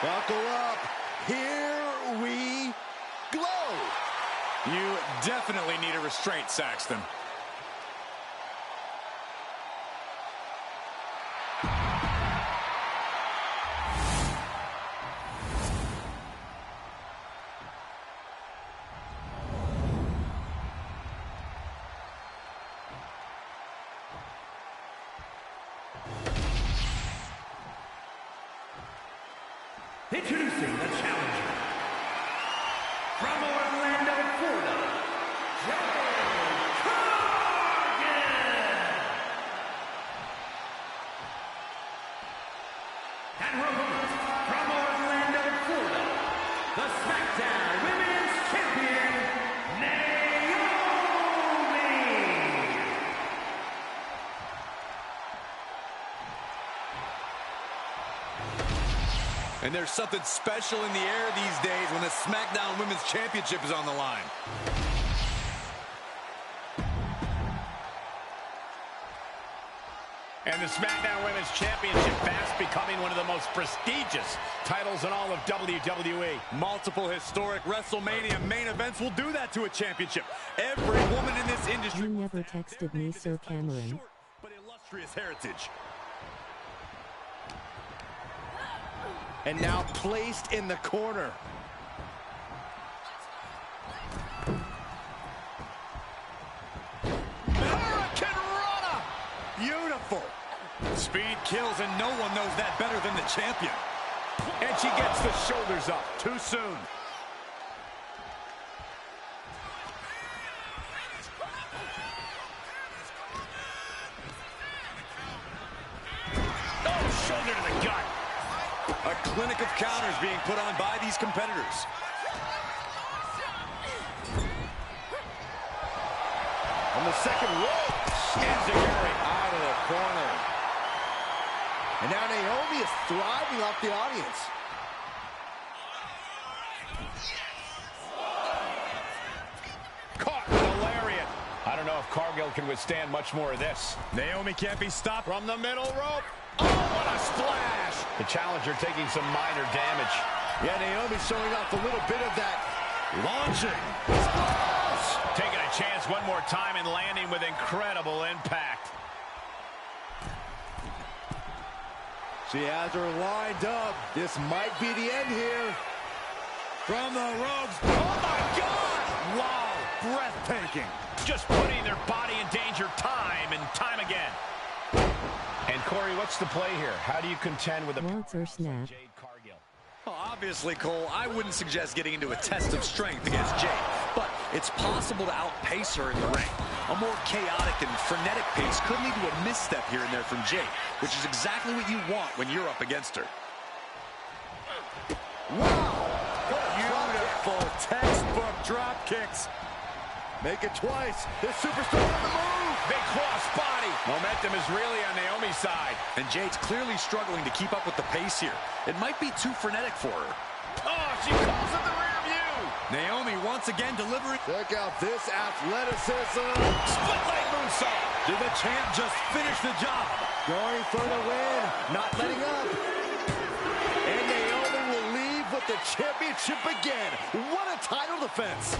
Buckle up. Here we glow. You definitely need a restraint, Saxton. Introducing the challenger from Orlando, Florida, Jade Cargill. And her opponent from Orlando, Florida, the SmackDown Women's Champion, Naomi. And there's something special in the air these days when the SmackDown Women's Championship is on the line. And the SmackDown Women's Championship fast becoming one of the most prestigious titles in all of WWE. Multiple historic WrestleMania main events will do that to a championship. Every woman in this industry. You never texted me, Sir Cameron. Short but illustrious heritage. And now placed in the corner. Hurricanrana! Beautiful. Speed kills, and no one knows that better than the champion. And she gets the shoulders up. Too soon. Oh, shoulder to the gut. A clinic of counters being put on by these competitors. On the second rope. Enziguri Out of the corner. And now Naomi is thriving off the audience. caught with a lariat. I don't know if Cargill can withstand much more of this. Naomi can't be stopped. From the middle rope. Oh, what a splash. The challenger taking some minor damage. Yeah, Naomi showing off a little bit of that Launching. splash. Taking a chance one more time and landing with incredible impact. She has her lined up. This might be the end here. From the ropes. Oh, my God. Wow. Breathtaking. Just putting their body in danger time and time again. And Corey, what's the play here? How do you contend with a Walter snap. Jade Cargill? Well, obviously, Cole, I wouldn't suggest getting into a test of strength against Jade, but it's possible to outpace her in the ring. A more chaotic and frenetic pace could lead to a misstep here and there from Jade, which is exactly what you want when you're up against her. Wow. Beautiful textbook drop kicks. Make it twice. This superstar on the move. Big cross body. Momentum is really on Naomi's side. And Jade's clearly struggling to keep up with the pace here. It might be too frenetic for her. Oh, she calls it the rear view. Naomi once again delivering. Check out this athleticism. Split leg moonsault. Did the champ just finish the job? Going for the win. Not letting up. And Naomi will leave with the championship again. What a title defense.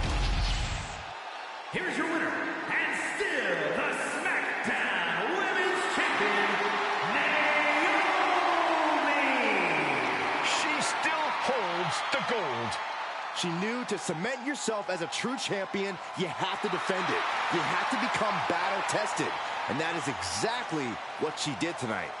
Here's your winner, and still the SmackDown Women's Champion, Naomi! She still holds the gold. She knew to cement yourself as a true champion, you have to defend it. You have to become battle-tested. And that is exactly what she did tonight.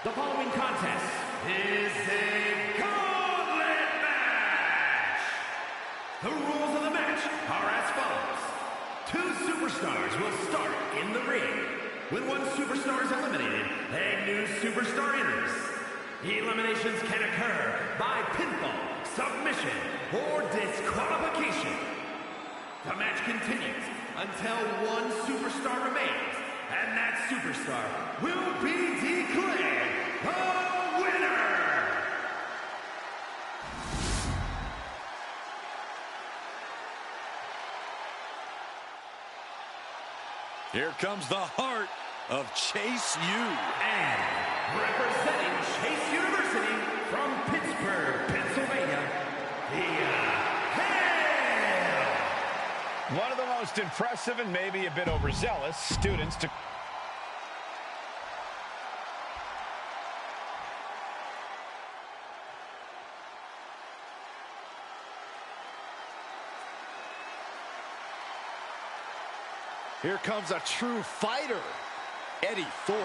The following contest is a gauntlet match. The rules of the match are as follows. Two superstars will start in the ring. When one superstar is eliminated, a new superstar enters. Eliminations can occur by pinfall, submission, or disqualification. The match continues until one superstar remains And that superstar will be declared a winner. Here comes the heart of Chase U. And representing Chase University from Pittsburgh, Pennsylvania, one of the most impressive and maybe a bit overzealous students to... Here comes a true fighter, Eddie Thorpe.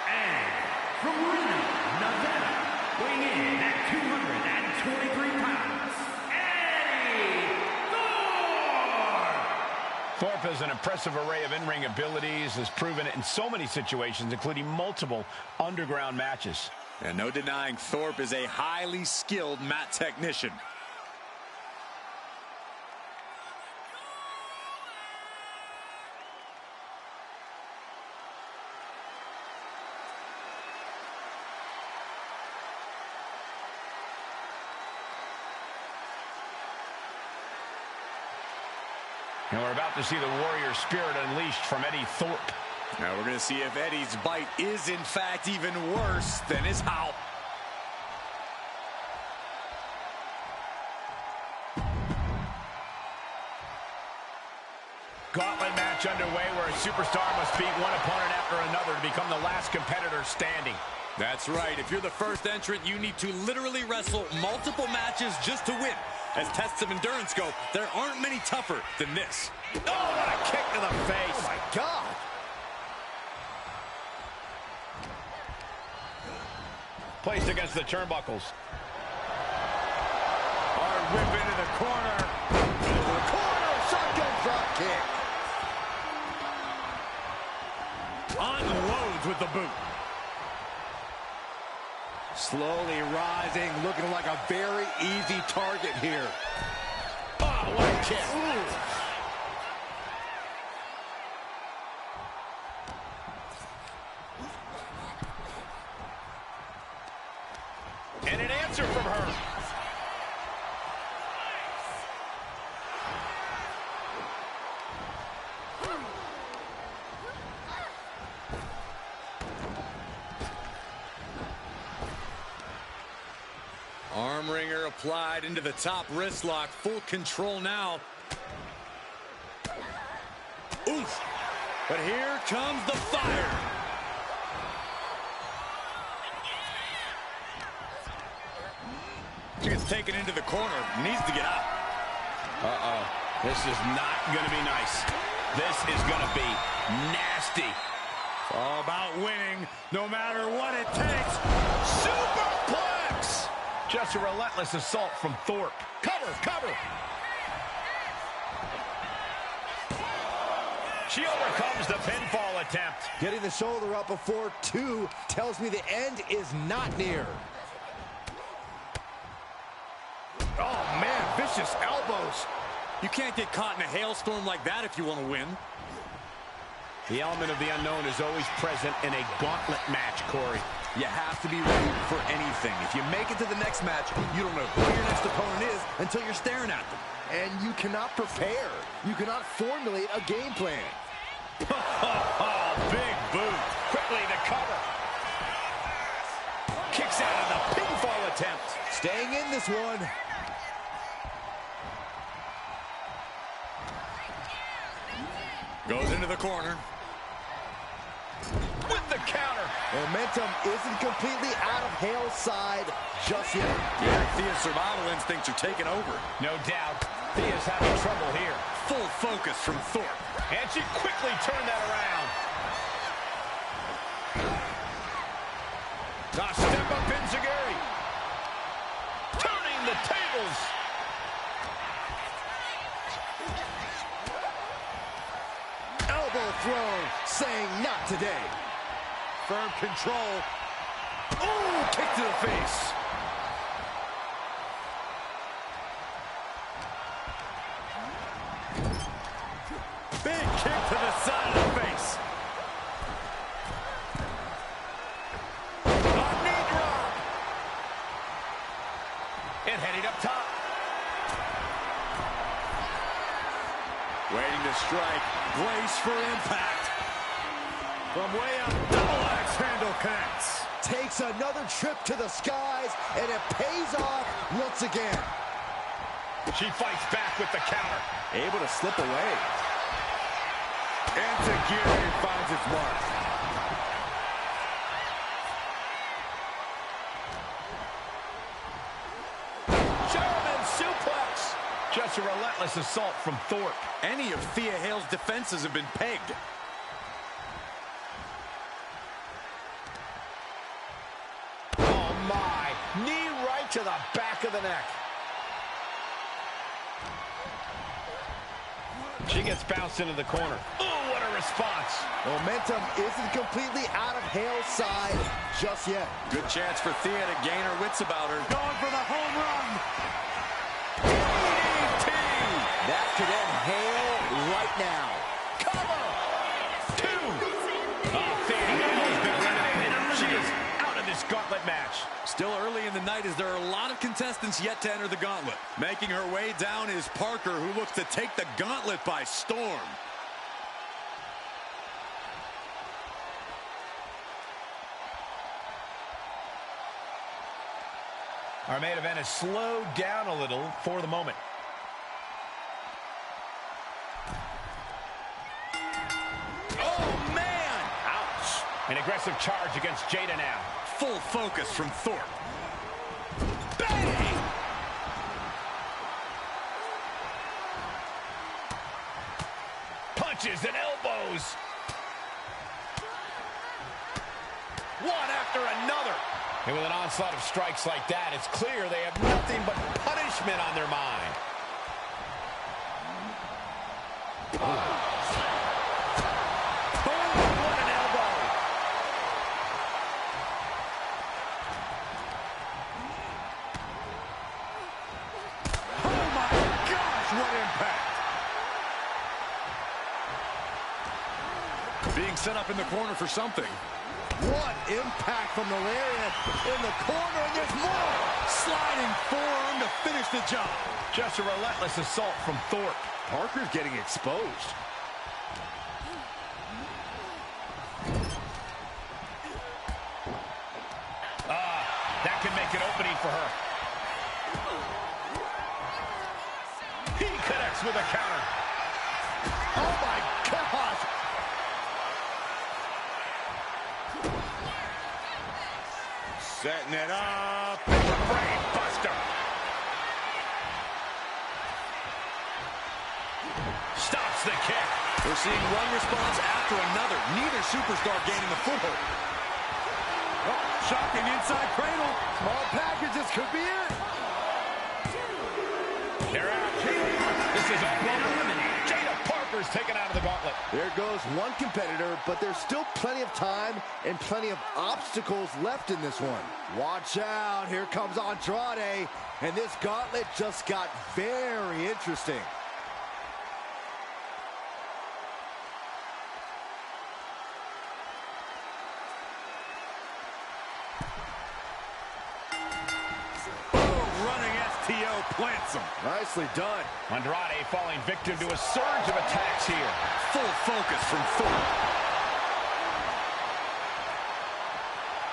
And from Reno, Nevada, weighing in at 223 pounds, Eddie Thorpe! Thorpe has an impressive array of in-ring abilities, has proven it in so many situations, including multiple underground matches. And no denying Thorpe is a highly skilled mat technician. And we're about to see the warrior spirit unleashed from Eddie Thorpe. Now we're going to see if Eddie's bite is in fact even worse than his howl. Gauntlet match underway where a superstar must beat one opponent after another to become the last competitor standing. That's right. If you're the first entrant, you need to literally wrestle multiple matches just to win. As tests of endurance go, there aren't many tougher than this. Oh, what a kick to the face. Oh, my God. Placed against the turnbuckles. Hard whip into the corner. Into the corner. Shotgun drop kick. Unloads with the boot. Slowly rising, looking like a very easy target here. Oh, what a kick. Ooh. And an answer from her. Arm wringer applied into the top wrist lock. Full control now. Oof. But here comes the fire. She gets taken into the corner. Needs to get out. Uh-oh. This is not going to be nice. This is going to be nasty. It's all about winning, no matter what it takes. Superplex! Just a relentless assault from Thorpe. Cover, cover. She overcomes the pinfall attempt. Getting the shoulder up before 2 tells me the end is not near. Oh, man, vicious elbows. You can't get caught in a hailstorm like that if you want to win. The element of the unknown is always present in a gauntlet match, Corey. You have to be ready for anything. If you make it to the next match, you don't know who your next opponent is until you're staring at them. And you cannot prepare. You cannot formulate a game plan. Oh, big boot. Quickly to cover. Kicks out of the pinfall attempt. Staying in this one. Goes into the corner. With the counter. Momentum isn't completely out of Hale's side just yet. Yeah, Thea's survival instincts are taking over. No doubt. Thea's having trouble here. Full focus from Thorpe. And she quickly turned that around. A step up Enziguri. Turning the tables. Elbow thrown, saying not today. Firm control. Ooh, kick to the face. Big kick to the side of the face. heading up top. Waiting to strike. Brace for impact. From way up, double axe handle connects. Takes another trip to the skies, and it pays off once again. She fights back with the counter. Able to slip away. Enziguri finds its mark. German suplex. Just a relentless assault from Thorpe. Any of Thea Hale's defenses have been pegged. Oh, my. Knee right to the back of the neck. She gets bounced into the corner. Oh, what a response. Momentum isn't completely out of Hale's side just yet. Good chance for Thea to gain her wits about her. Going for the home run. DDT. That could end Hale right now. Cover. 2. Oh, Thea Hale has been eliminated. She is out of this gauntlet match. Still early in the night as there are a lot of contestants yet to enter the gauntlet. Making her way down is Parker, who looks to take the gauntlet by storm. Our main event is slowed down a little for the moment. Oh, man! Ouch. An aggressive charge against Jada now. Full focus from Thorpe. Bang! Punches and elbows. One after another. And with an onslaught of strikes like that, it's clear they have nothing but punishment on their mind. Oh, what an elbow. Oh my gosh, what impact! Being set up in the corner for something. What impact from the lariat in the corner, and there's more! Sliding forearm to finish the job. Just a relentless assault from Thorpe. Parker's getting exposed. That can make an opening for her. He connects with a counter. Oh my gosh! Setting it up. Brain buster. Stops the kick. We're seeing one response after another. Neither superstar gaining a foothold. Oh, shocking inside cradle. Small packages could be it. They're out. This is a blow. Jada Parker's taken out of the gauntlet. There goes one competitor, but there's still plenty of time and plenty of obstacles left in this one. Watch out. Here comes Andrade, and this gauntlet just got very interesting. Plants him. Nicely done. Andrade falling victim to a surge of attacks here. Full focus from Thorpe.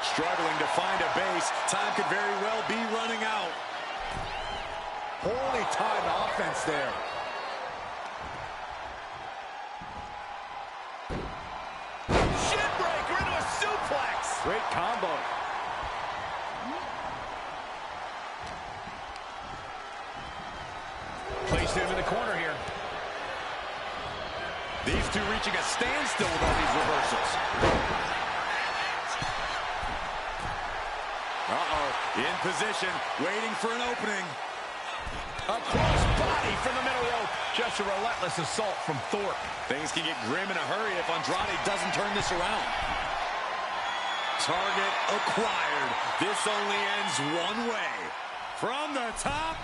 Struggling to find a base. Time could very well be running out. Holy timed offense there. Shinbreaker into a suplex. Great combo. Placed into the corner here. These two reaching a standstill with all these reversals. In position, waiting for an opening. A cross body from the middle rope. Just a relentless assault from Thorpe. Things can get grim in a hurry if Andrade doesn't turn this around. Target acquired. This only ends one way. From the top.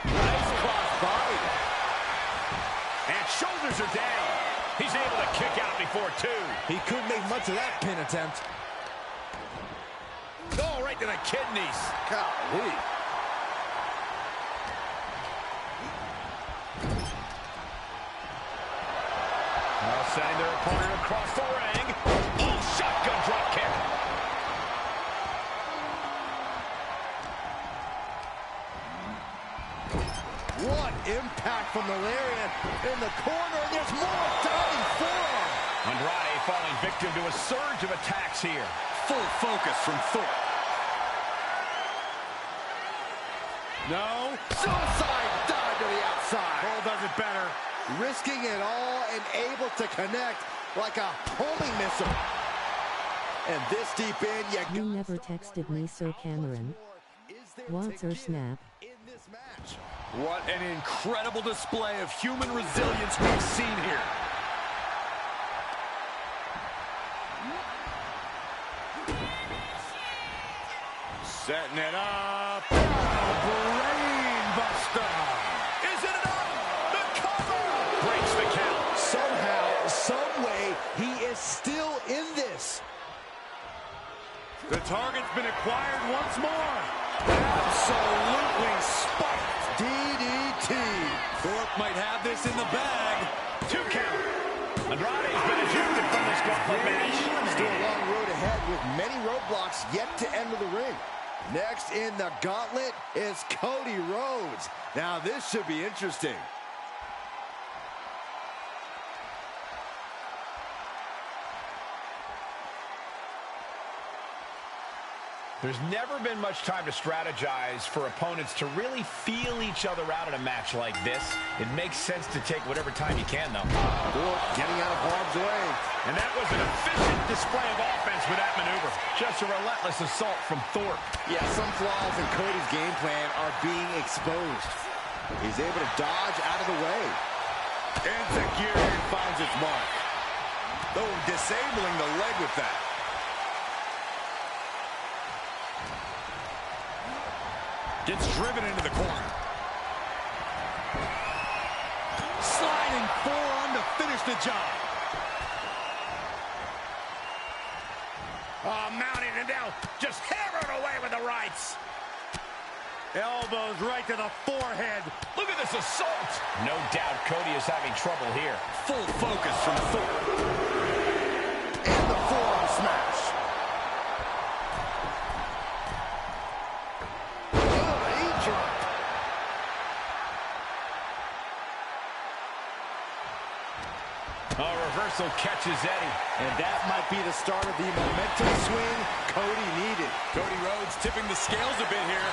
Nice cross body. And shoulders are down. He's able to kick out before 2. He couldn't make much of that pin attempt. Oh, right to the kidneys. Golly. sending their opponent across the ring. Oh, shotgun drop kick. What impact from the lariat in the corner. There's more diving forearm. Andrade falling victim to a surge of attacks here. Full focus from Thorpe. No. Suicide dive to the outside. Cole does it better. Risking it all and able to connect like a homing missile. And this deep in, You never texted me so, Cameron. Wants her snap. In this match. What an incredible display of human resilience we've seen here. Setting it up. Brain buster. Is it enough? The cover! Breaks the count. Somehow, some way, he is still in this. The target's been acquired once more. Absolutely spiked. DDT. Thorpe might have this in the bag. 2 count. Andrade's been ejected from this gauntlet match. Still a long road ahead with many roadblocks yet to enter the ring. Next in the gauntlet is Cody Rhodes. Now this should be interesting. There's never been much time to strategize for opponents to really feel each other out in a match like this. It makes sense to take whatever time you can, though. Thorpe getting out of harm's way. And that was an efficient display of offense with that maneuver. Just a relentless assault from Thorpe. Yeah, some flaws in Cody's game plan are being exposed. He's able to dodge out of the way. Insecurity finds its mark. Oh, disabling the leg with that. Gets driven into the corner. Sliding forearm to finish the job. Oh, mounting it down. Just hammered away with the rights. Elbows right to the forehead. Look at this assault. No doubt Cody is having trouble here. Full focus from Thorpe. And the forearm smash. Reversal catches Eddie. And that might be the start of the momentum swing Cody needed. Cody Rhodes tipping the scales a bit here.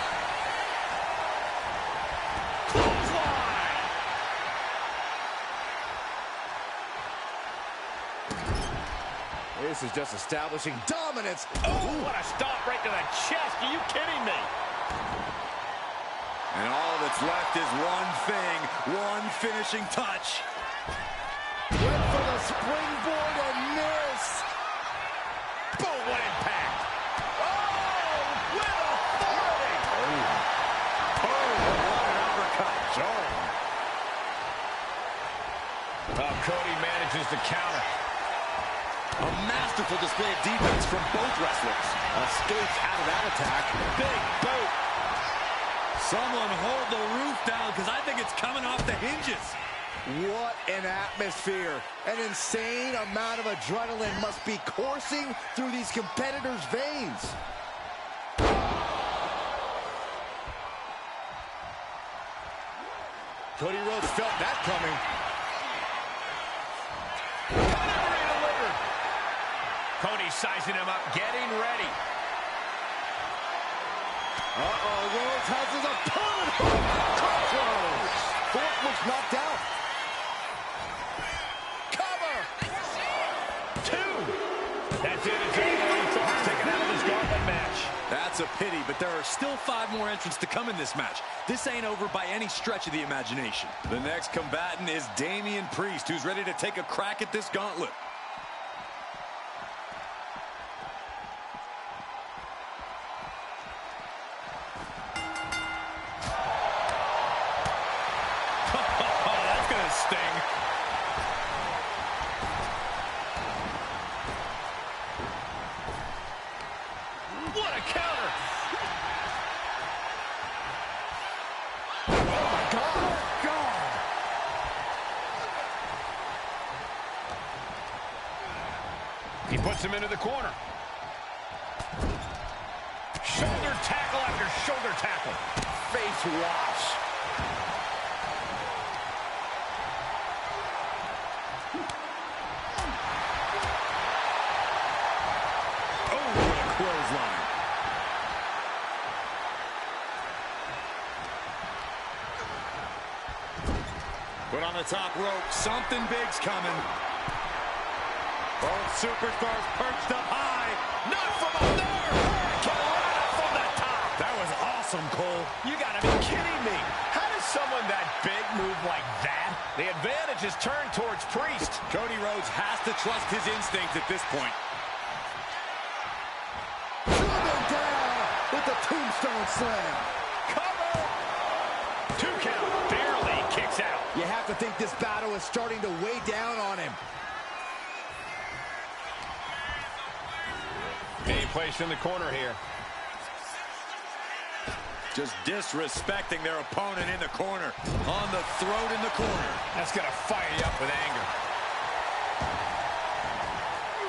Clothesline! This is just establishing dominance. Oh, what a stomp right to the chest. Are you kidding me? And all that's left is one thing, one finishing touch. Went for the springboard and missed. Boom, what impact. Oh, with authority. Oh, what an uppercut. Cody manages to counter. A masterful display of defense from both wrestlers. Escapes out of that attack. Big boot. Someone hold the roof down because I think it's coming off the hinges. What an atmosphere. An insane amount of adrenaline must be coursing through these competitors' veins. Cody Rhodes felt that coming. Delivery delivered. Cody sizing him up, getting ready. Rhodes has his opponent. Crossroads. Thorpe was knocked out. That's it. It's over. Thorpe's taken out of this gauntlet match. That's a pity, but there are still 5 more entrants to come in this match. This ain't over by any stretch of the imagination. The next combatant is Damian Priest, who's ready to take a crack at this gauntlet. That's going to sting. What a counter! Oh my God! He puts him into the corner. Shoulder tackle after shoulder tackle. Face wash. Oh, what a clothesline. Put on the top rope. Something big's coming. Both superstars perched up high. Not from up there. Carolina from the top. That was awesome, Cole. You gotta be kidding me. How does someone that big move like that? The advantage is turned towards Priest. Cody Rhodes has to trust his instincts at this point. Driven down with the tombstone slam. Cover. 2 count. Barely kicks out. You have to think this battle is starting to weigh down on him. Being placed in the corner here. Just disrespecting their opponent in the corner. On the throat in the corner. That's gonna fire you up with anger.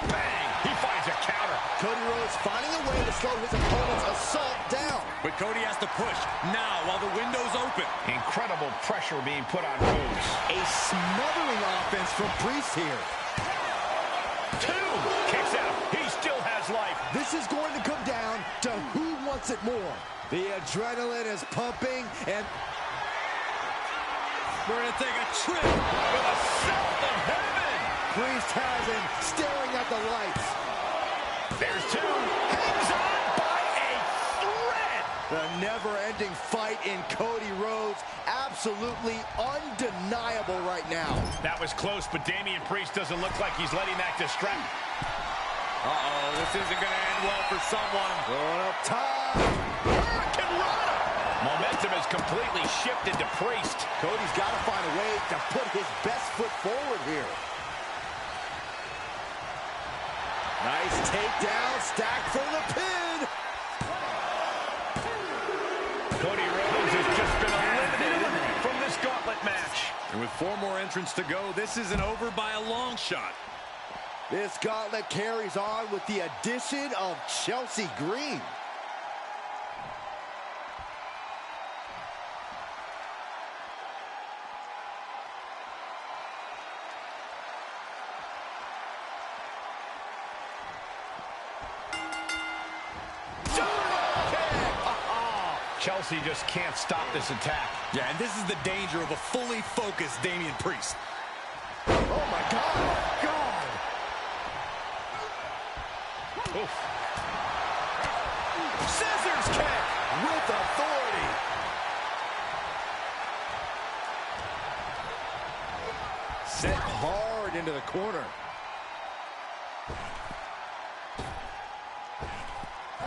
Bang! He finds a counter. Cody Rhodes finding a way to slow his opponent's assault down. But Cody has to push now while the window's open. Incredible pressure being put on Rhodes. A smothering offense from Priest here. 2 kicks out. He still has life. This is going to come down to who wants it more. The adrenaline is pumping, and we're going to take a trip with a sound of heaven. Priest has him staring at the lights. There's 2. Hangs on by a thread. The never-ending fight in Cody Rhodes, absolutely undeniable right now. That was close, but Damian Priest doesn't look like he's letting that distract. Uh-oh, this isn't going to end well for someone. Going up top. Hurricane Rana. Momentum has completely shifted to Priest. Cody's got to find a way to put his best foot forward here. Nice takedown, stacked for the pin. Cody Rhodes has just been eliminated from this gauntlet match. And with 4 more entrants to go, this isn't over by a long shot. This gauntlet carries on with the addition of Chelsea Green. Chelsea just can't stop this attack. Yeah, and this is the danger of a fully focused Damian Priest. Oh, my God. God. Oof. Scissors kick With authority. Set hard into the corner.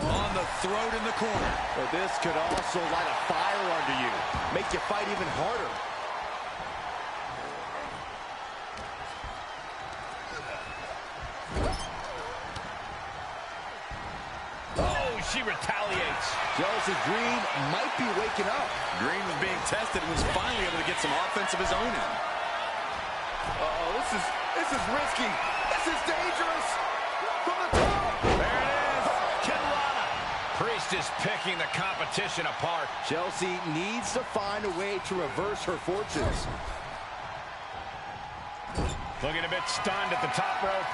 On the throat in the corner. But this could also light a fire under you. Make you fight even harder. She retaliates. Chelsea Green might be waking up. Green was being tested and was finally able to get some offense of his own in. Uh-oh, this is risky. This is dangerous. From the top. There it is. Carolina. Priest is picking the competition apart. Chelsea needs to find a way to reverse her fortunes. Looking a bit stunned at the top rope.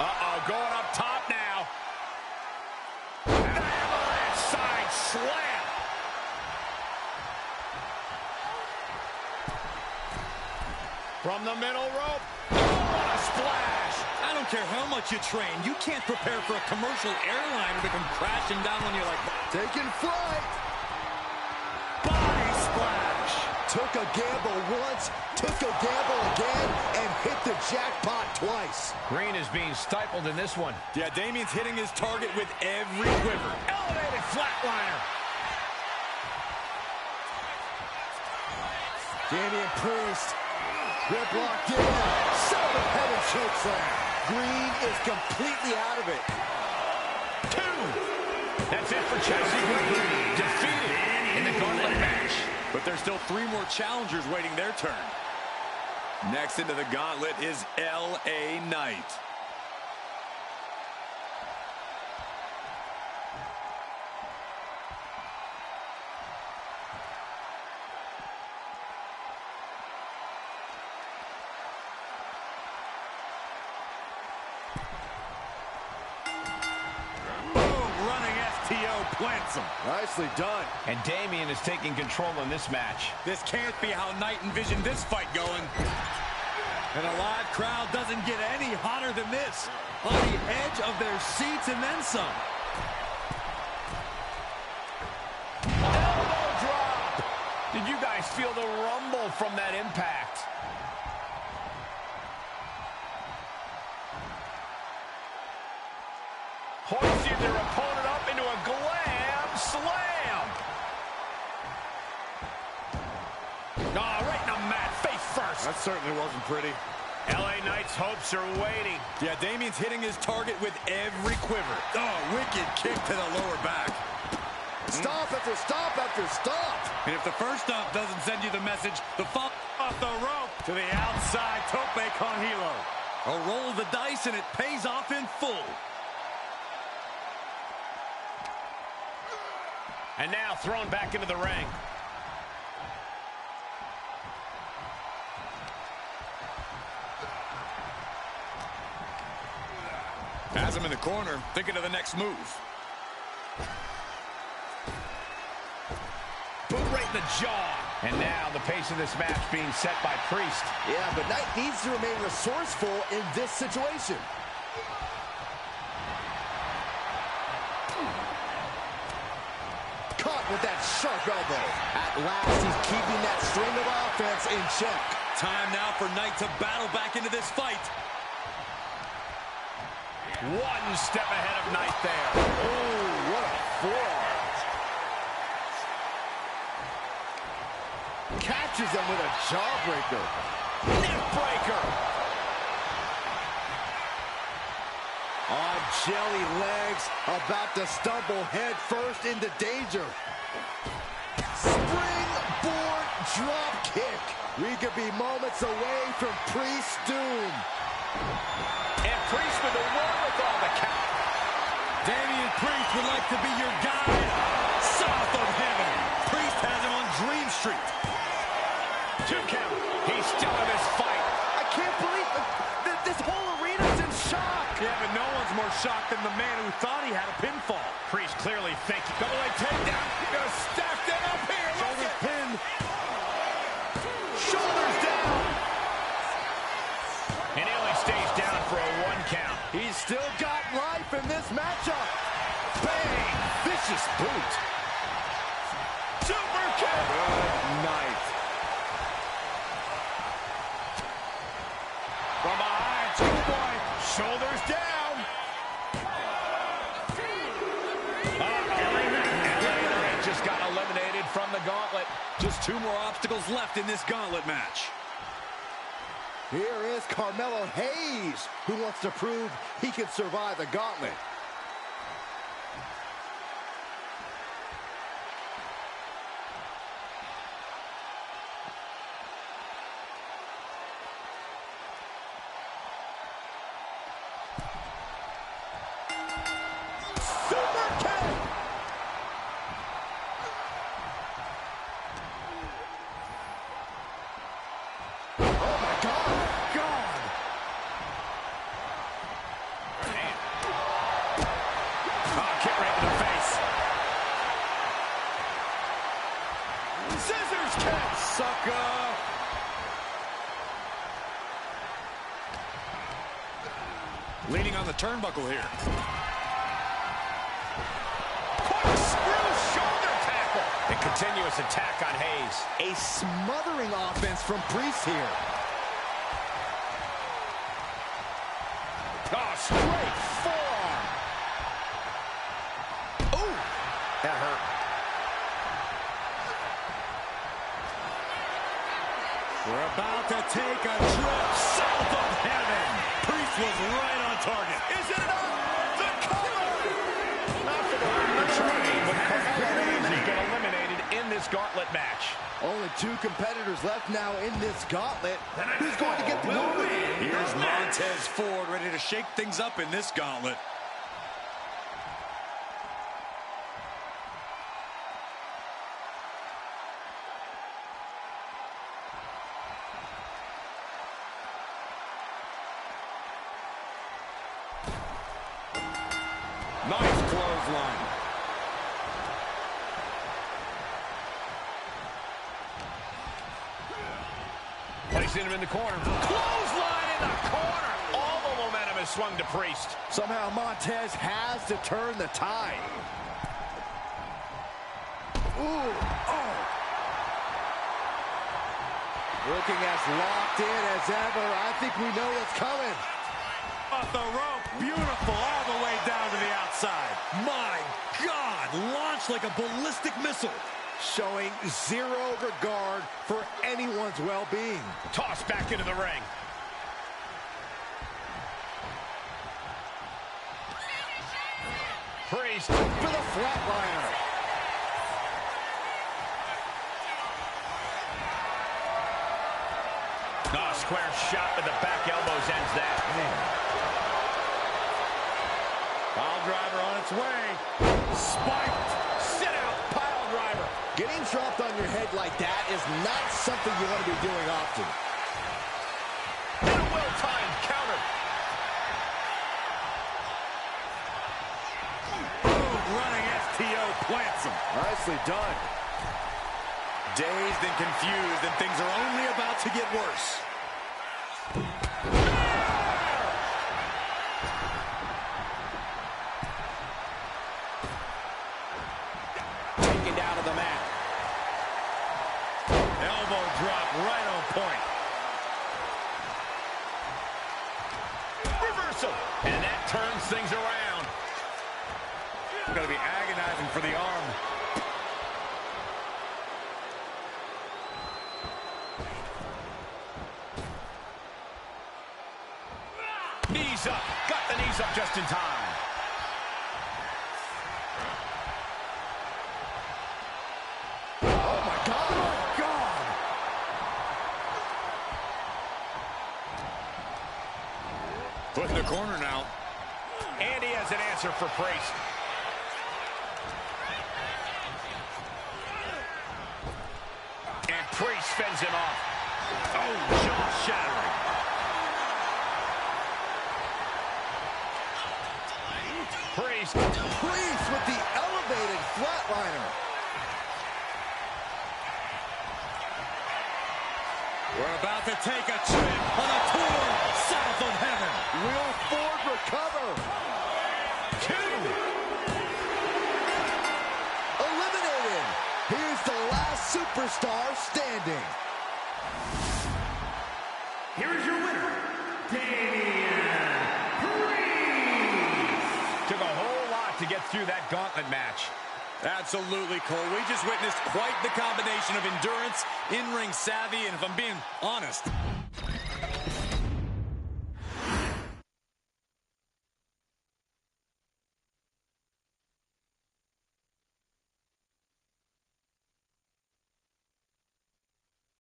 Uh-oh, going up top now. Avalanche side slam. From the middle rope. Oh, what a splash. I don't care how much you train. You can't prepare for a commercial airliner to come crashing down on you like that. Taking flight. Body splash. Took a gamble once, took a gamble again, and hit the jackpot twice. Green is being stifled in this one. Yeah, Damian's hitting his target with every quiver. Elevated flatliner. Damian Priest, grip locked in, son of heaven chokeslam. Green is completely out of it. 2. That's it for Chelsea Green. Defeated in the gauntlet match. But there's still 3 more challengers waiting their turn. Next into the gauntlet is L.A. Knight. Plants him. Nicely done. And Damian is taking control in this match. This can't be how Knight envisioned this fight going. And a live crowd doesn't get any hotter than this. On the edge of their seats and then some. Elbow drop! Did you guys feel the rumble from that impact? Hoisting their opponent up into a glam slam. Right in the mat, face first. That certainly wasn't pretty. LA Knight's hopes are waiting. Yeah, Damian's hitting his target with every quiver. Oh, wicked kick to the lower back. Stop after stop after stop. And if the first stop doesn't send you the message, the follow Off the rope to the outside, tope con hilo. a roll of the dice, and it pays off in full. And now thrown back into the ring. Has him in the corner, thinking of the next move. Boot right in the jaw. And now the pace of this match being set by Priest. Yeah, but Knight needs to remain resourceful in this situation. Caught with that sharp elbow. At last, he's keeping that string of offense in check. Time now for Knight to battle back into this fight. One step ahead of Knight there. Oh, what a forearm. Catches him with a jawbreaker. Neck breaker. On jelly legs, about to stumble head first into danger. Springboard drop kick. We could be moments away from Priest's doom. And Priest with the wherewithal to count. Damian Priest would like to be your guide south of heaven. Priest has him on Dream Street. 2 count. He's still in this fight. I can't believe this whole arena's in shock. Yeah, but no one's more shocked than the man who thought he had a pinfall. Priest clearly thinking. Double leg takedown. Gonna stack that up here. Shoulders pinned. Shoulders down. And he only stays down for a 1 count. He's still got life in this matchup. Bang! Vicious boot. Super kick. Good night. From behind, schoolboy. Shoulders down. LA Knight just got eliminated from the gauntlet. Just 2 more obstacles left in this gauntlet match. Here is Carmelo Hayes, who wants to prove he can survive the gauntlet. Super kick! Oh my God! Kick right in the face. Scissors kick! Sucker! Leaning on the turnbuckle here. Corkscrew shoulder tackle. A continuous attack on Hayes. A smothering offense from Priest here. Oh, straight forearm. Ooh, that hurt. We're about to take a trip south of heaven. Priest was right on target. Is it enough? The cover! Not for the returning, but Carmelo Hayes has been eliminated in this gauntlet match. Only 2 competitors left now in this gauntlet. Who's going to get the win? Here's Montez Ford ready to shake things up in this gauntlet. Nice clothesline. Placing him in the corner. Clothesline in the corner. All the momentum is swung to Priest. Somehow Montez has to turn the tide. Ooh, oh. Looking as locked in as ever. I think we know what's coming. Off the rope, beautiful, all the way down to the outside. My God, launched like a ballistic missile. Showing 0 regard for anyone's well-being. Tossed back into the ring. Priest For the flatliner. Oh, square shot with the back elbows ends that. Pile driver on its way. Spiked. Sit out pile driver. Getting dropped on your head like that is not something you want to be doing often. And a well-timed counter. Boom, running STO plants him. Nicely done. Dazed and confused, and things are only about to get worse. Taken down to the mat. Elbow drop right on point. Reversal. And that turns things around. Gonna be agonizing for the arm. Knees up. Got the knees up just in time. Oh, my God. Oh, God. Put in the corner now. And he has an answer for Priest. And Priest fends him off. Oh, jaw-shattering. Priest. Priest with the elevated flatliner. We're about to take a trip on a tour south of heaven. Will Ford recover? 2. Eliminated. Here's the last superstar standing. Here is your winner, Damian Priest. Took a whole lot to get through that gauntlet match. Absolutely, Cole. We just witnessed quite the combination of endurance, in-ring savvy, and if I'm being honest,